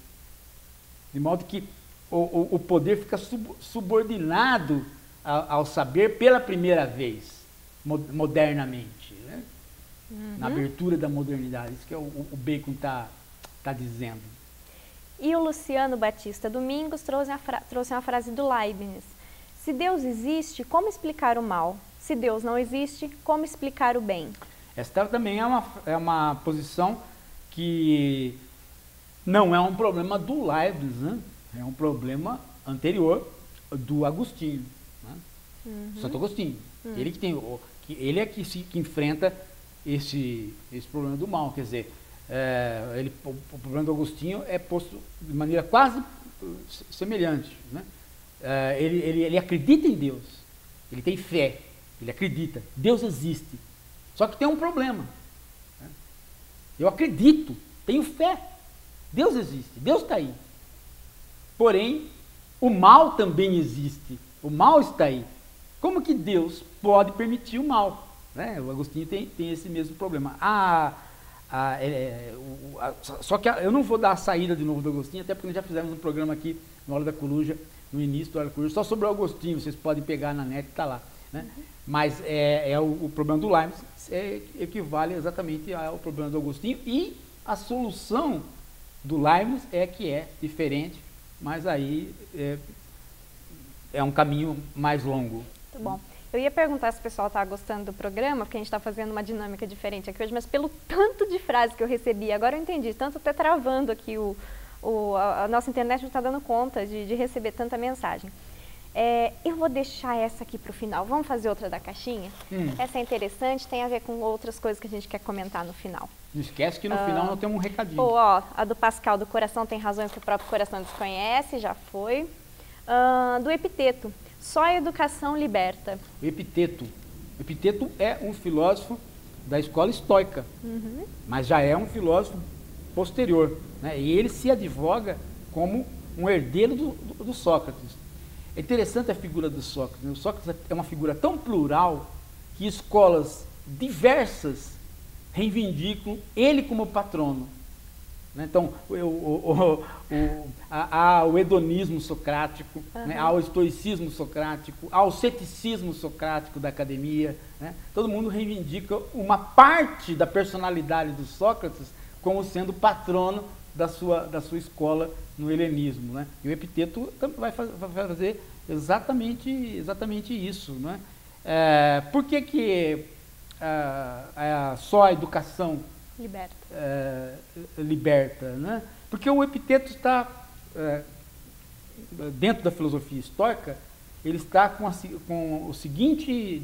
De modo que o poder fica subordinado ao saber pela primeira vez, modernamente. Né? Na abertura da modernidade. Isso que o Bacon está dizendo. E o Luciano Batista Domingos trouxe uma frase do Leibniz. Se Deus existe, como explicar o mal? Se Deus não existe, como explicar o bem? Esta também é uma posição que não é um problema do Leibniz, né? É um problema anterior do Agostinho, né? Santo Agostinho. Ele que tem, ele é que enfrenta esse problema do mal. Quer dizer, o problema do Agostinho é posto de maneira quase semelhante, né? Ele acredita em Deus, ele tem fé, ele acredita, Deus existe. Só que tem um problema, né? Eu acredito, tenho fé, Deus existe, Deus está aí. Porém, o mal também existe, o mal está aí. Como que Deus pode permitir o mal? Né? O Agostinho tem esse mesmo problema. Só que eu não vou dar a saída de novo do Agostinho, até porque nós já fizemos um programa aqui no Hora da Coruja, no início do Hora da Coruja, só sobre o Agostinho, vocês podem pegar na net, está lá. Né? Mas o problema do Leibniz equivale exatamente ao problema do Agostinho, e a solução do Leibniz que é diferente, mas aí é um caminho mais longo. Muito bom. Eu ia perguntar se o pessoal está gostando do programa, porque a gente está fazendo uma dinâmica diferente aqui hoje, mas pelo tanto de frases que eu recebi, agora eu entendi, tanto até travando aqui a nossa internet não está dando conta de receber tanta mensagem. Eu vou deixar essa aqui para o final. Vamos fazer outra da caixinha? Essa é interessante, tem a ver com outras coisas que a gente quer comentar no final. Não esquece que no final nós temos um recadinho. A do Pascal, do coração tem razões que o próprio coração desconhece, já foi. Do Epiteto, só a educação liberta. O Epiteto é um filósofo da escola estoica, mas já é um filósofo posterior, né? E ele se advoga como um herdeiro do Sócrates. É interessante a figura do Sócrates. O Sócrates é uma figura tão plural que escolas diversas reivindicam ele como patrono. Então, há o hedonismo socrático, né? Há o estoicismo socrático, há o ceticismo socrático da academia. Né? Todo mundo reivindica uma parte da personalidade do Sócrates como sendo patrono da sua escola no helenismo, né? E o Epiteto vai fazer exatamente isso, né? Por que só a educação liberta, né? Porque o Epiteto está, dentro da filosofia estoica, ele está com a seguinte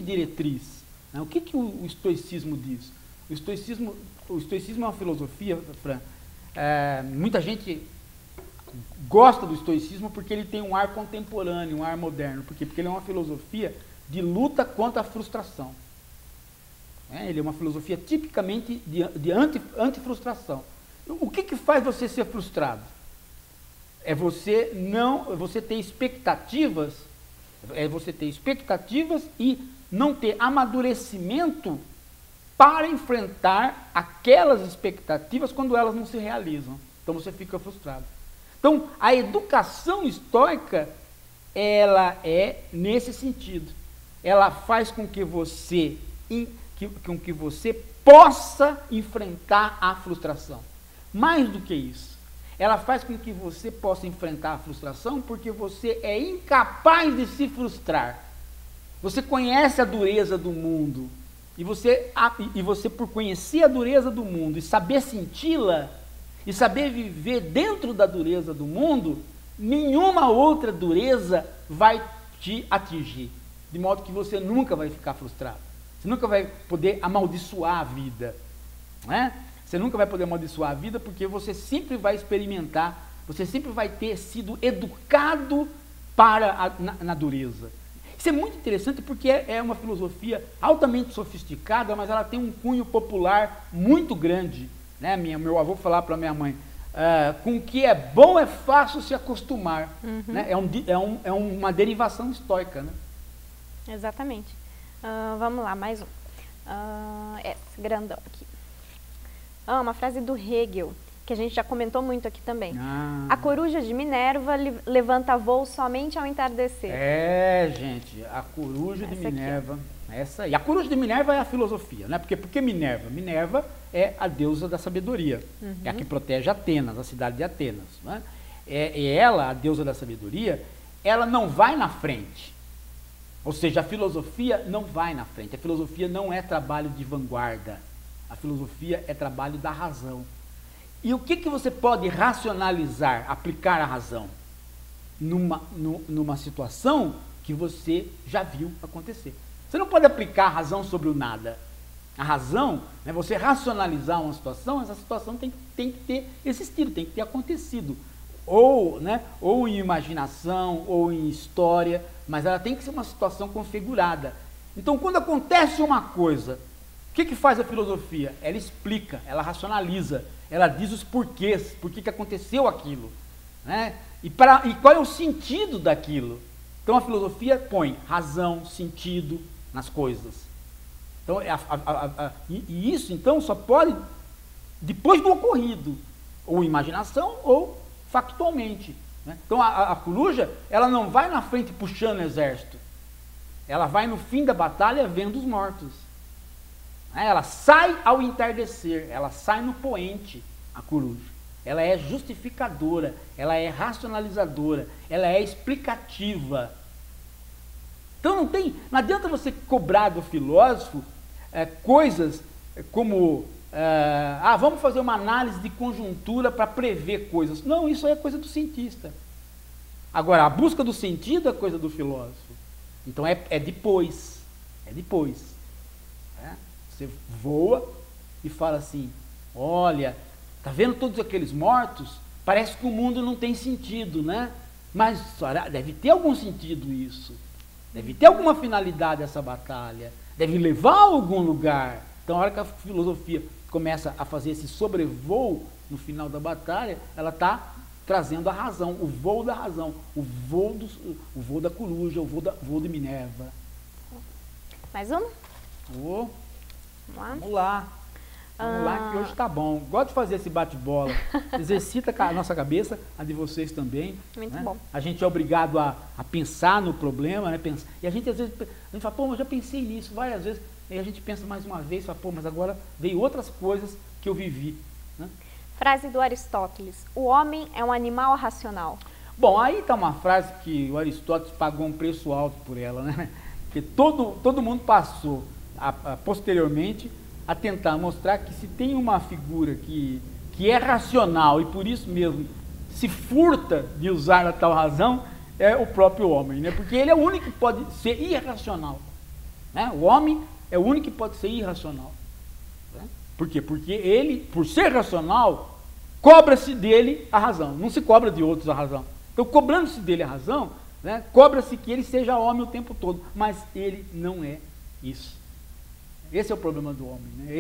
diretriz, né? O que o estoicismo diz? O estoicismo é uma filosofia, Fran, muita gente gosta do estoicismo porque ele tem um ar contemporâneo, um ar moderno. Por quê? Porque ele é uma filosofia de luta contra a frustração. Ele é uma filosofia tipicamente de antifrustração. O que faz você ser frustrado? É você ter expectativas, e não ter amadurecimento para enfrentar aquelas expectativas quando elas não se realizam. Então você fica frustrado. Então a educação estoica, ela é nesse sentido. Ela faz com que você possa enfrentar a frustração. Mais do que isso, ela faz com que você possa enfrentar a frustração porque você é incapaz de se frustrar. Você conhece a dureza do mundo, e você, por conhecer a dureza do mundo e saber senti-la, e saber viver dentro da dureza do mundo, nenhuma outra dureza vai te atingir, de modo que você nunca vai ficar frustrado. Você nunca vai poder amaldiçoar a vida, né? Você nunca vai poder amaldiçoar a vida porque você sempre vai experimentar, você sempre vai ter sido educado na dureza. Isso é muito interessante porque é uma filosofia altamente sofisticada, mas ela tem um cunho popular muito grande, né? Meu avô falava para minha mãe, com o que é bom é fácil se acostumar, né? É uma derivação estoica, né? Exatamente. Vamos lá, mais um. Esse grandão aqui. Uma frase do Hegel, que a gente já comentou muito aqui também. A coruja de Minerva levanta voo somente ao entardecer. Gente, a coruja de Minerva, essa aí. A coruja de Minerva é a filosofia, né? Por que Minerva? Minerva é a deusa da sabedoria, é a que protege Atenas, a cidade de Atenas, né? Ela, a deusa da sabedoria, ela não vai na frente. Ou seja, a filosofia não vai na frente. A filosofia não é trabalho de vanguarda. A filosofia é trabalho da razão. E o que você pode racionalizar, aplicar a razão? Numa situação que você já viu acontecer. Você não pode aplicar a razão sobre o nada. A razão, né, você racionalizar uma situação, essa situação tem que ter existido, tem que ter acontecido. Ou em imaginação, ou em história, mas ela tem que ser uma situação configurada. Então, quando acontece uma coisa, o que faz a filosofia? Ela explica, ela racionaliza, ela diz os porquês, por que aconteceu aquilo, né? E qual é o sentido daquilo. Então, a filosofia põe razão, sentido nas coisas. Então, e isso, então, só pode, depois do ocorrido, ou imaginação, ou factualmente, né? Então a coruja, ela não vai na frente puxando o exército, ela vai no fim da batalha vendo os mortos, né? Ela sai ao entardecer, ela sai no poente, a coruja. Ela é justificadora, ela é racionalizadora, ela é explicativa. Então não adianta você cobrar do filósofo coisas como vamos fazer uma análise de conjuntura para prever coisas. Não, isso aí é coisa do cientista. Agora, a busca do sentido é coisa do filósofo. Então é depois. Né? Você voa e fala assim, olha, tá vendo todos aqueles mortos? Parece que o mundo não tem sentido, né? Mas deve ter algum sentido isso. Deve ter alguma finalidade essa batalha. Deve levar a algum lugar. Então, a hora que a filosofia começa a fazer esse sobrevoo no final da batalha, ela está trazendo a razão, o voo da razão, o voo da coruja, o voo de Minerva. Mais um? Vamos lá, que hoje está bom. Gosto de fazer esse bate-bola. Exercita a nossa cabeça, a de vocês também. Muito né? bom. A gente é obrigado a pensar no problema, né? E a gente às vezes fala, pô, mas eu já pensei nisso várias vezes. E a gente pensa mais uma vez, fala, pô, mas agora veio outras coisas que eu vivi. Né? Frase do Aristóteles: o homem é um animal racional. Bom, aí está uma frase que o Aristóteles pagou um preço alto por ela, né? Porque todo mundo passou posteriormente a tentar mostrar que se tem uma figura que é racional e por isso mesmo se furta de usar a tal razão, é o próprio homem, né? Porque ele é o único que pode ser irracional. Né? O homem é o único que pode ser irracional. Né? Por quê? Porque ele, por ser racional, cobra-se dele a razão, não se cobra de outros a razão. Então, cobrando-se dele a razão, né, cobra-se que ele seja homem o tempo todo, mas ele não é isso. Esse é o problema do homem. Né?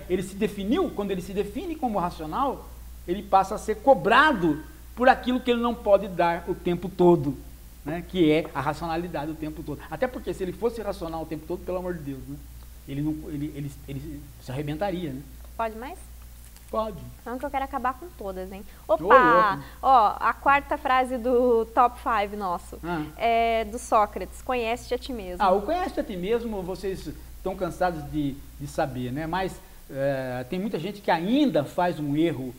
Ele se definiu, quando ele se define como racional, ele passa a ser cobrado por aquilo que ele não pode dar o tempo todo, né, que é a racionalidade o tempo todo. Até porque se ele fosse racional o tempo todo, pelo amor de Deus, né, ele se arrebentaria. Né? Pode mais? Pode. Não que eu quero acabar com todas, hein? Opa! Ó, a quarta frase do top 5 nosso. É do Sócrates: conhece-te a ti mesmo. O conhece-te a ti mesmo, vocês estão cansados de saber, né? Mas tem muita gente que ainda faz um erro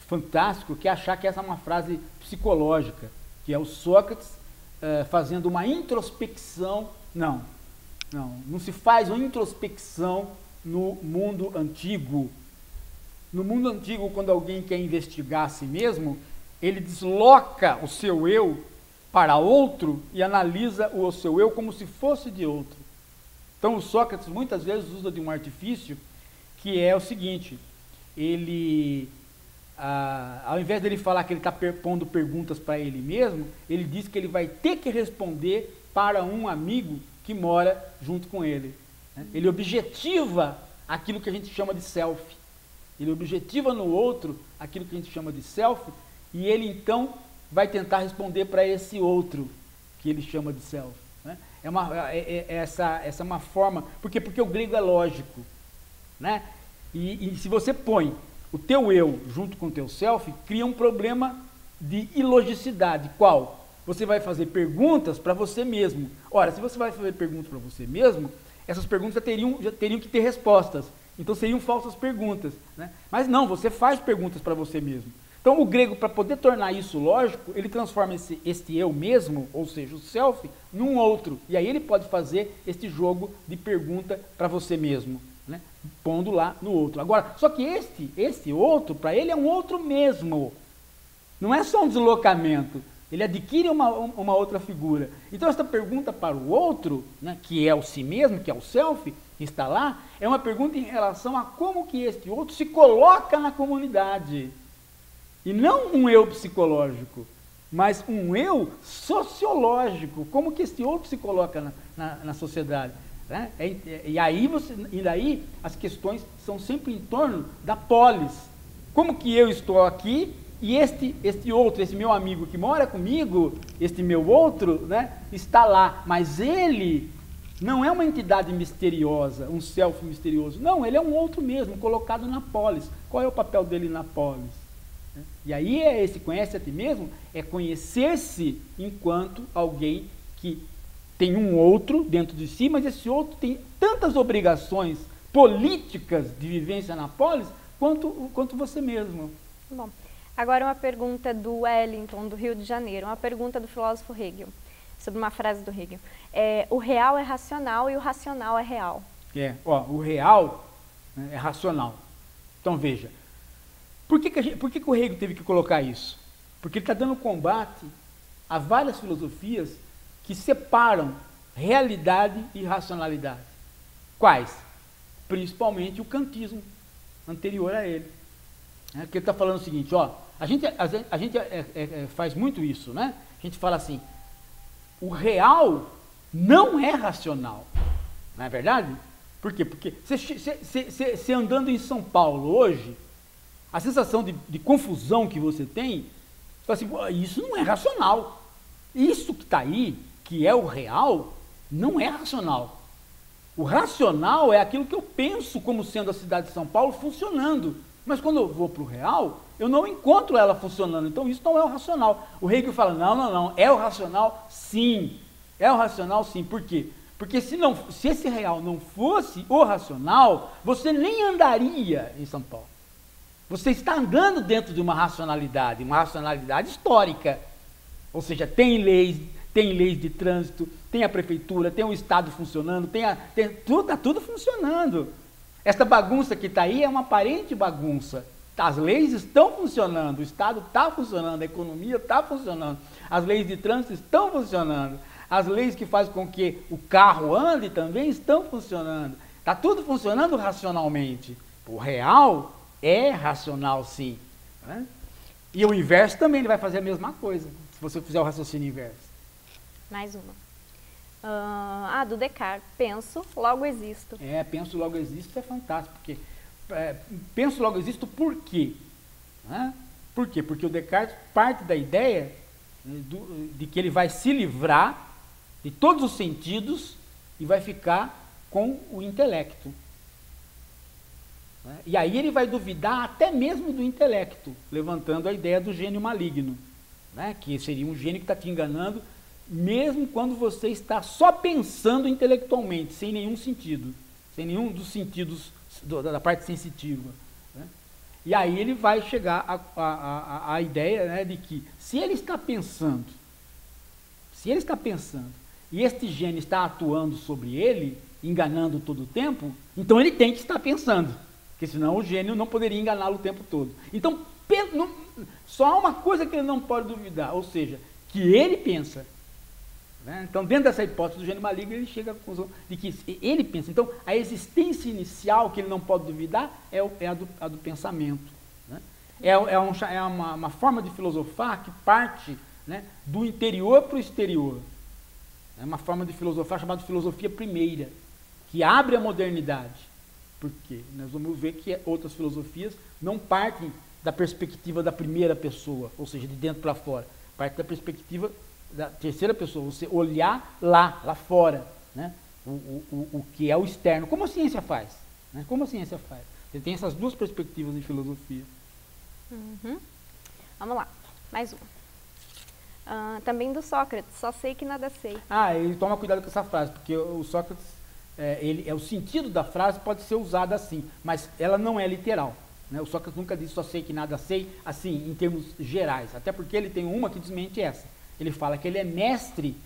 fantástico, que é achar que essa é uma frase psicológica, que é o Sócrates fazendo uma introspecção. Não se faz uma introspecção no mundo antigo. No mundo antigo, quando alguém quer investigar a si mesmo, ele desloca o seu eu para outro e analisa o seu eu como se fosse de outro. Então, o Sócrates muitas vezes usa de um artifício que é o seguinte: ele, ao invés dele falar que ele está pondo perguntas para ele mesmo, ele diz que ele vai ter que responder para um amigo que mora junto com ele. Né? Ele objetiva aquilo que a gente chama de self. Ele objetiva no outro aquilo que a gente chama de self, e ele então vai tentar responder para esse outro que ele chama de self. Né? Essa é uma forma, porque o grego é lógico. Né? E se você põe o teu eu junto com o teu self, cria um problema de ilogicidade. Qual? Você vai fazer perguntas para você mesmo. Ora, se você vai fazer perguntas para você mesmo, essas perguntas já teriam que ter respostas. Então seriam falsas perguntas, né? Mas não, você faz perguntas para você mesmo. Então o grego, para poder tornar isso lógico, ele transforma este eu mesmo, ou seja, o self, num outro. E aí ele pode fazer este jogo de pergunta para você mesmo, né? Pondo lá no outro. Agora, só que este outro, para ele é um outro mesmo. Não é só um deslocamento. Ele adquire uma outra figura. Então esta pergunta para o outro, né, que é o si mesmo, que é o self, que está lá, é uma pergunta em relação a como que este outro se coloca na comunidade. E não um eu psicológico, mas um eu sociológico. Como que este outro se coloca na sociedade. Né? E daí as questões são sempre em torno da polis. Como que eu estou aqui e este outro, esse meu amigo que mora comigo, este meu outro, né, está lá, mas ele não é uma entidade misteriosa, um self misterioso. Não, ele é um outro mesmo, colocado na polis. Qual é o papel dele na polis? E aí esse conhece a ti mesmo, é conhecer-se enquanto alguém que tem um outro dentro de si, mas esse outro tem tantas obrigações políticas de vivência na polis quanto você mesmo. Bom, agora uma pergunta do Wellington, do Rio de Janeiro, uma pergunta do filósofo Hegel, sobre uma frase do Hegel. O real é racional e o racional é real. O real, né, é racional. Então veja, por que o Hegel teve que colocar isso? Porque ele está dando combate a várias filosofias que separam realidade e racionalidade. Quais? Principalmente o kantismo anterior a ele. Que ele está falando o seguinte, a gente faz muito isso, né? A gente fala assim, o real não é racional, não é verdade? Por quê? Porque você andando em São Paulo hoje, a sensação de confusão que você tem, você fala assim, isso não é racional. Isso que está aí, que é o real, não é racional. O racional é aquilo que eu penso como sendo a cidade de São Paulo funcionando. Mas quando eu vou para o real, eu não encontro ela funcionando. Então isso não é o racional. O Hegel fala, não. É o racional sim. É o racional sim. Por quê? Porque se esse real não fosse o racional, você nem andaria em São Paulo. Você está andando dentro de uma racionalidade histórica. Ou seja, tem leis de trânsito, tem a prefeitura, tem o Estado funcionando, está tudo funcionando. Esta bagunça que está aí é uma aparente bagunça. As leis estão funcionando, o Estado está funcionando, a economia está funcionando, as leis de trânsito estão funcionando, as leis que fazem com que o carro ande também estão funcionando. Está tudo funcionando racionalmente. O real é racional, sim. Né? E o inverso também, ele vai fazer a mesma coisa, se você fizer o raciocínio inverso. Mais uma. Do Descartes. Penso, logo existo. Penso, logo existo é fantástico, porque penso, logo existo por quê? Né? Por quê? Porque o Descartes parte da ideia de que ele vai se livrar de todos os sentidos e vai ficar com o intelecto. Né? E aí ele vai duvidar até mesmo do intelecto, levantando a ideia do gênio maligno, né? Que seria um gênio que está te enganando, mesmo quando você está só pensando intelectualmente, sem nenhum sentido, sem nenhum dos sentidos da parte sensitiva. Né? E aí ele vai chegar à ideia, né, de que se ele está pensando, e este gênio está atuando sobre ele, enganando todo o tempo, então ele tem que estar pensando, porque senão o gênio não poderia enganá-lo o tempo todo. Então, só há uma coisa que ele não pode duvidar, ou seja, que ele pensa. Né? Então, dentro dessa hipótese do gênio maligno, ele chega à conclusão de que ele pensa. Então, a existência inicial, que ele não pode duvidar, é a do pensamento. Né? É uma forma de filosofar que parte, né, do interior para o exterior. É uma forma de filosofar chamada filosofia primeira, que abre a modernidade. Porque nós vamos ver que outras filosofias não partem da perspectiva da primeira pessoa, ou seja, de dentro para fora. Parte da perspectiva da terceira pessoa, você olhar lá fora, né? O que é o externo, como a ciência faz. Né? Como a ciência faz. Você tem essas duas perspectivas de filosofia. Uhum. Vamos lá, mais uma. Também do Sócrates, só sei que nada sei. Ele toma cuidado com essa frase, porque o Sócrates, o sentido da frase pode ser usado assim, mas ela não é literal. Né? O Sócrates nunca disse só sei que nada sei, assim, em termos gerais, até porque ele tem uma que desmente essa. Ele fala que ele é mestre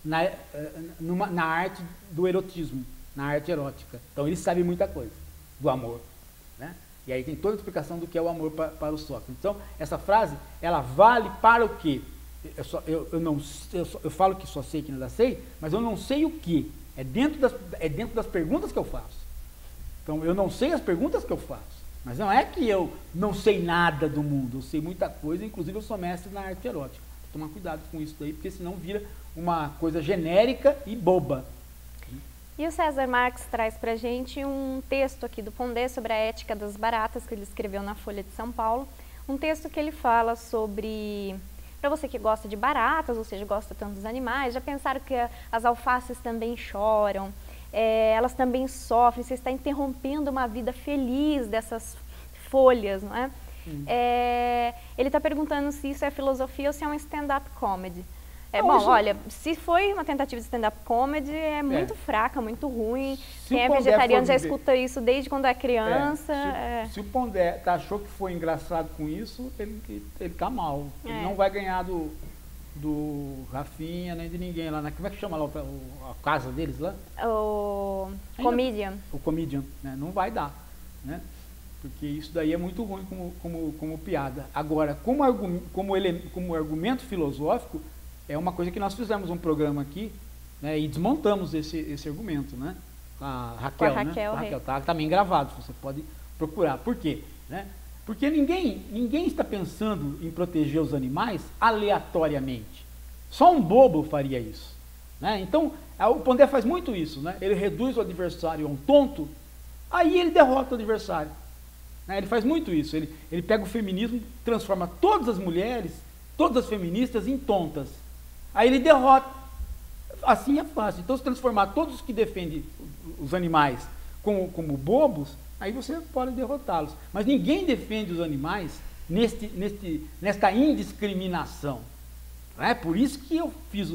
na arte do erotismo, na arte erótica. Então ele sabe muita coisa do amor. Né? E aí tem toda a explicação do que é o amor para o Sócrates. Então, essa frase, ela vale para o quê? Eu falo que só sei que nada sei, mas eu não sei o que. É dentro das perguntas que eu faço. Então, eu não sei as perguntas que eu faço. Mas não é que eu não sei nada do mundo. Eu sei muita coisa, inclusive eu sou mestre na arte erótica. Tomar cuidado com isso daí, porque senão vira uma coisa genérica e boba. E o César Marx traz para a gente um texto aqui do Pondé sobre a ética das baratas, que ele escreveu na Folha de São Paulo. Um texto que ele fala sobre, para você que gosta de baratas, ou seja, gosta tanto dos animais, já pensaram que as alfaces também choram, elas também sofrem, você está interrompendo uma vida feliz dessas folhas, não é? Ele está perguntando se isso é filosofia ou se é um stand-up comedy. Olha, se foi uma tentativa de stand-up comedy, é muito fraca, muito ruim. Quem é vegetariano já escuta isso desde quando é criança. Se o Pondé achou que foi engraçado com isso, ele está mal. Ele não vai ganhar do Rafinha, nem de ninguém lá. Como é que chama lá a casa deles lá? O Comedian. O Comedian, né? Não vai dar, né? Porque isso daí é muito ruim como piada. Agora, como argumento filosófico, é uma coisa que nós fizemos um programa aqui, né, e desmontamos esse argumento, né? A Raquel, né? A Raquel está também gravado, você pode procurar. Por quê? Né? Porque ninguém está pensando em proteger os animais aleatoriamente. Só um bobo faria isso. Né? Então, o Pondé faz muito isso, né? Ele reduz o adversário a um tonto, aí ele derrota o adversário. Ele faz muito isso, ele pega o feminismo, transforma todas as mulheres, todas as feministas em tontas. Aí ele derrota. Assim é fácil. Então, se transformar todos os que defendem os animais como bobos, aí você pode derrotá-los. Mas ninguém defende os animais nesta indiscriminação. Não é por isso que eu fiz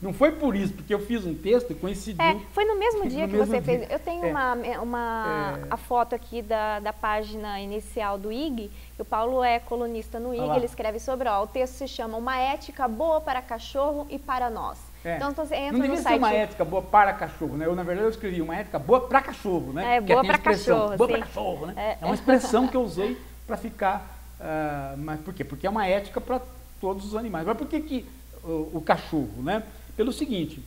não foi por isso, porque eu fiz um texto e coincidiu. Foi no mesmo dia que você fez. Eu tenho a foto aqui da página inicial do IG. O Paulo é colunista no IG, ele escreve sobre, o texto se chama Uma Ética Boa para Cachorro e para Nós. Então você entra não devia no ser site... uma ética boa para cachorro, né? Na verdade, eu escrevi uma ética boa para cachorro, né? Boa para cachorro, boa para cachorro, né? É uma expressão que eu usei para ficar... mas por quê? Porque é uma ética para todos os animais. Mas por que o cachorro, né? Pelo seguinte,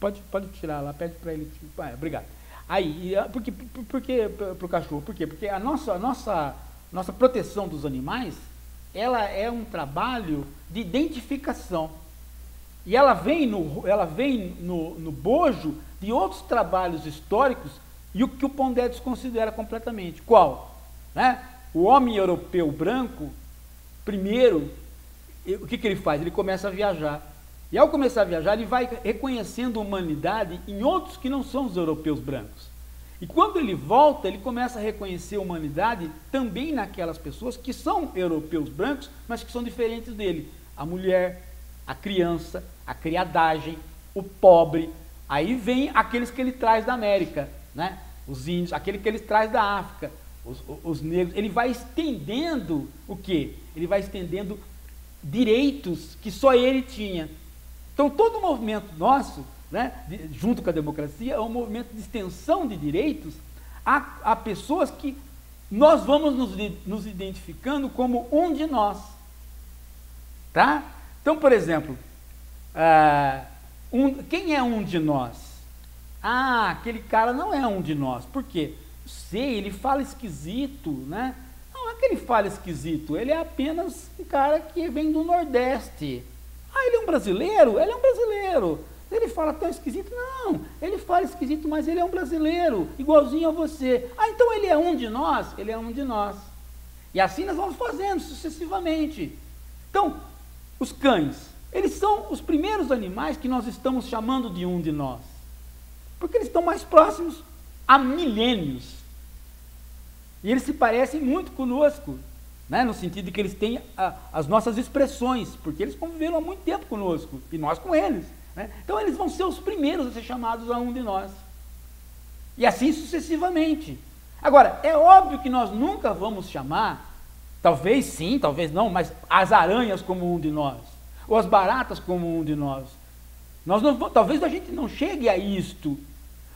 pode tirar lá, pede para ele... obrigado. Aí, por que para o cachorro? Por quê? Porque a nossa proteção dos animais, ela é um trabalho de identificação. E ela vem no bojo de outros trabalhos históricos e o que o Pondé desconsidera completamente. Qual? Né? O homem europeu branco, primeiro, o que ele faz? Ele começa a viajar. E ao começar a viajar, ele vai reconhecendo a humanidade em outros que não são os europeus brancos. E quando ele volta, ele começa a reconhecer a humanidade também naquelas pessoas que são europeus brancos, mas que são diferentes dele. A mulher, a criança, a criadagem, o pobre. Aí vem aqueles que ele traz da América, né? Os índios, aquele que ele traz da África, os negros. Ele vai estendendo o quê? Ele vai estendendo direitos que só ele tinha. Então todo o movimento nosso, né, junto com a democracia, é um movimento de extensão de direitos a pessoas que nós vamos nos identificando como um de nós. Tá? Então, por exemplo, quem é um de nós? Aquele cara não é um de nós. Por quê? Sei, ele fala esquisito, né? Não é que ele fala esquisito, ele é apenas um cara que vem do Nordeste. Ele é um brasileiro? Ele é um brasileiro. Ele fala tão esquisito? Não, ele fala esquisito, mas ele é um brasileiro, igualzinho a você. Então ele é um de nós? Ele é um de nós. E assim nós vamos fazendo sucessivamente. Então, os cães, eles são os primeiros animais que nós estamos chamando de um de nós. Porque eles estão mais próximos há milênios. E eles se parecem muito conosco, né? No sentido de que eles têm as nossas expressões, porque eles conviveram há muito tempo conosco, e nós com eles. Né? Então eles vão ser os primeiros a ser chamados a um de nós. E assim sucessivamente. Agora, é óbvio que nós nunca vamos chamar, talvez sim, talvez não, mas as aranhas como um de nós, ou as baratas como um de nós. Talvez a gente não chegue a isto,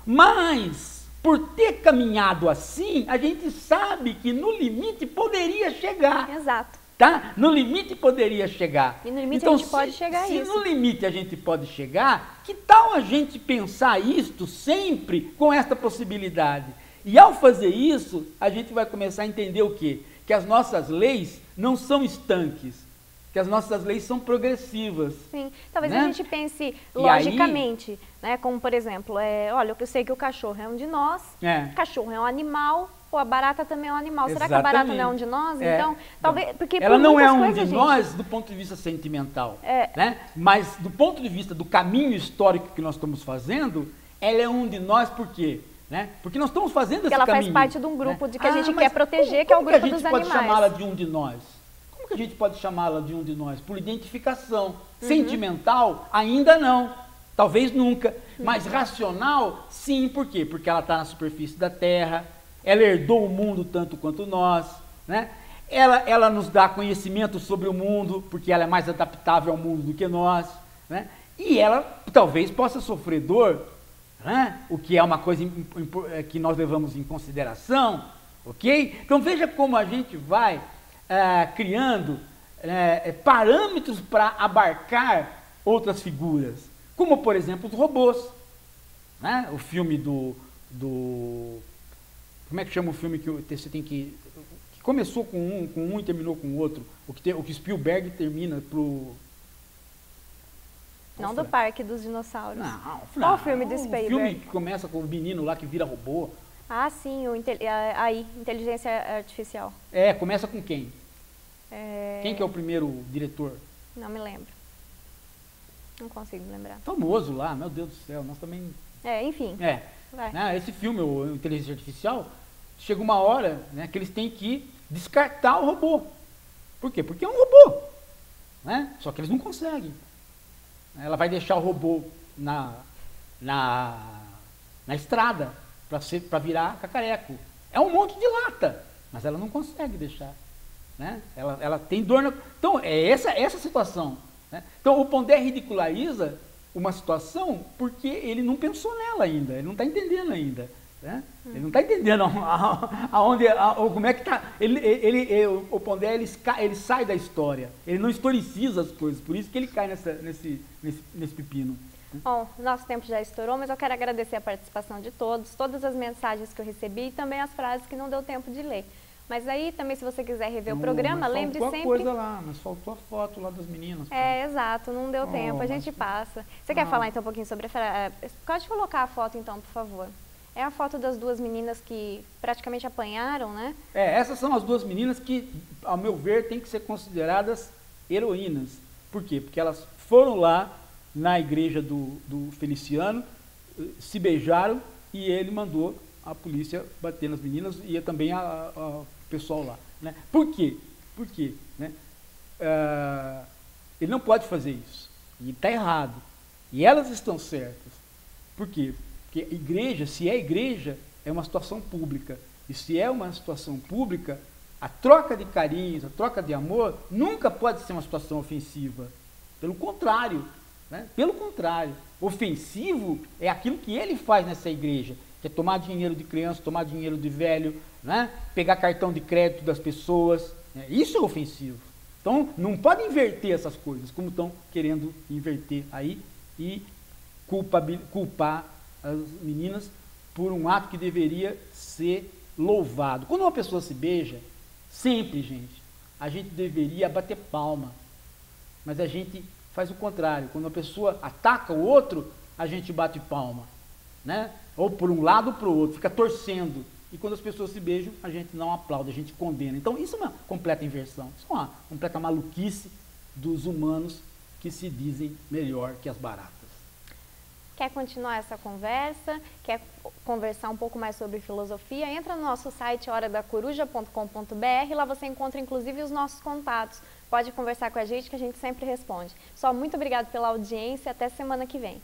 mas por ter caminhado assim, a gente sabe que no limite poderia chegar. Exato. Tá? No limite poderia chegar. E no limite então, a gente pode chegar a isso. Se no limite a gente pode chegar, que tal a gente pensar isto sempre com esta possibilidade? E ao fazer isso, a gente vai começar a entender o quê? Que as nossas leis não são estanques, que as nossas leis são progressivas. Sim, talvez né? a gente pense logicamente, né? Como por exemplo, olha, eu sei que o cachorro é um de nós, o cachorro é um animal, a barata também é um animal. Exatamente. Será que a barata não é um de nós? Então, talvez, porque ela não é um coisas, de nós do ponto de vista sentimental, né? Mas do ponto de vista do caminho histórico que nós estamos fazendo, ela é um de nós por quê? Né? Porque nós estamos fazendo esse caminho. Porque ela faz parte de um grupo de que a gente quer proteger, que é o grupo dos animais. Como que a gente pode chamá-la de um de nós? Como que a gente pode chamá-la de um de nós? Por identificação. Sentimental, ainda não. Talvez nunca. Mas racional, sim. Por quê? Porque ela está na superfície da Terra, ela herdou o mundo tanto quanto nós, né? Ela nos dá conhecimento sobre o mundo, porque ela é mais adaptável ao mundo do que nós, né? E ela talvez possa sofrer dor, né? O que é uma coisa que nós levamos em consideração, ok? Então veja como a gente vai criando parâmetros para abarcar outras figuras, como por exemplo os robôs, né? O filme como é que chama o filme que você tem que começou com um e terminou com o outro? O que Spielberg termina pro... Não do Parque dos Dinossauros. Não. Qual o filme do Spielberg? O filme que começa com o menino lá que vira robô. Ah, sim, Inteligência Artificial. Começa com quem? Quem que é o primeiro diretor? Não me lembro. Não consigo me lembrar. Famoso lá, meu Deus do céu, nós também... enfim. Esse filme, o Inteligência Artificial, chega uma hora, né, que eles têm que descartar o robô. Por quê? Porque é um robô. né? Só que eles não conseguem. Ela vai deixar o robô na estrada para virar cacareco. É um monte de lata, mas ela não consegue deixar. Né? Ela tem dor na... Então, é essa situação. Né? Então, o Pondé ridiculariza uma situação porque ele não pensou nela ainda, ele não está entendendo ainda. Né? Ele não está entendendo como é que está. O Pondé ele sai da história, ele não historiciza as coisas, por isso que ele cai nesse pepino. Bom, nosso tempo já estourou, mas eu quero agradecer a participação de todos, todas as mensagens que eu recebi e também as frases que não deu tempo de ler. Mas aí também, se você quiser rever o programa, lembre sempre... Faltou a coisa lá, mas faltou a foto lá das meninas. Exato, não deu tempo, a gente passa. Você quer falar então um pouquinho sobre a... Pode colocar a foto então, por favor. É a foto das duas meninas que praticamente apanharam, né? Essas são as duas meninas que, ao meu ver, têm que ser consideradas heroínas. Por quê? Porque elas foram lá na igreja do Feliciano, se beijaram e ele mandou a polícia bater nas meninas e também o pessoal lá. Né? Por quê? Por quê? Né? Ele não pode fazer isso. E está errado. E elas estão certas. Por quê? Porque igreja, se é igreja, é uma situação pública. E se é uma situação pública, a troca de carinhos, a troca de amor, nunca pode ser uma situação ofensiva. Pelo contrário. Né? Pelo contrário. Ofensivo é aquilo que ele faz nessa igreja. Que é tomar dinheiro de criança, tomar dinheiro de velho, né? Pegar cartão de crédito das pessoas. Né? Isso é ofensivo. Então, não pode inverter essas coisas, como estão querendo inverter aí e culpar as meninas por um ato que deveria ser louvado. Quando uma pessoa se beija, sempre, gente, a gente deveria bater palma. Mas a gente faz o contrário. Quando a pessoa ataca o outro, a gente bate palma. Né? Ou por um lado ou para o outro, fica torcendo. E quando as pessoas se beijam, a gente não aplaude, a gente condena. Então isso é uma completa inversão, isso é uma completa maluquice dos humanos que se dizem melhor que as baratas. Quer continuar essa conversa? Quer conversar um pouco mais sobre filosofia? Entra no nosso site horadacoruja.com.br, lá você encontra inclusive os nossos contatos. Pode conversar com a gente que a gente sempre responde. Só muito obrigado pela audiência, até semana que vem.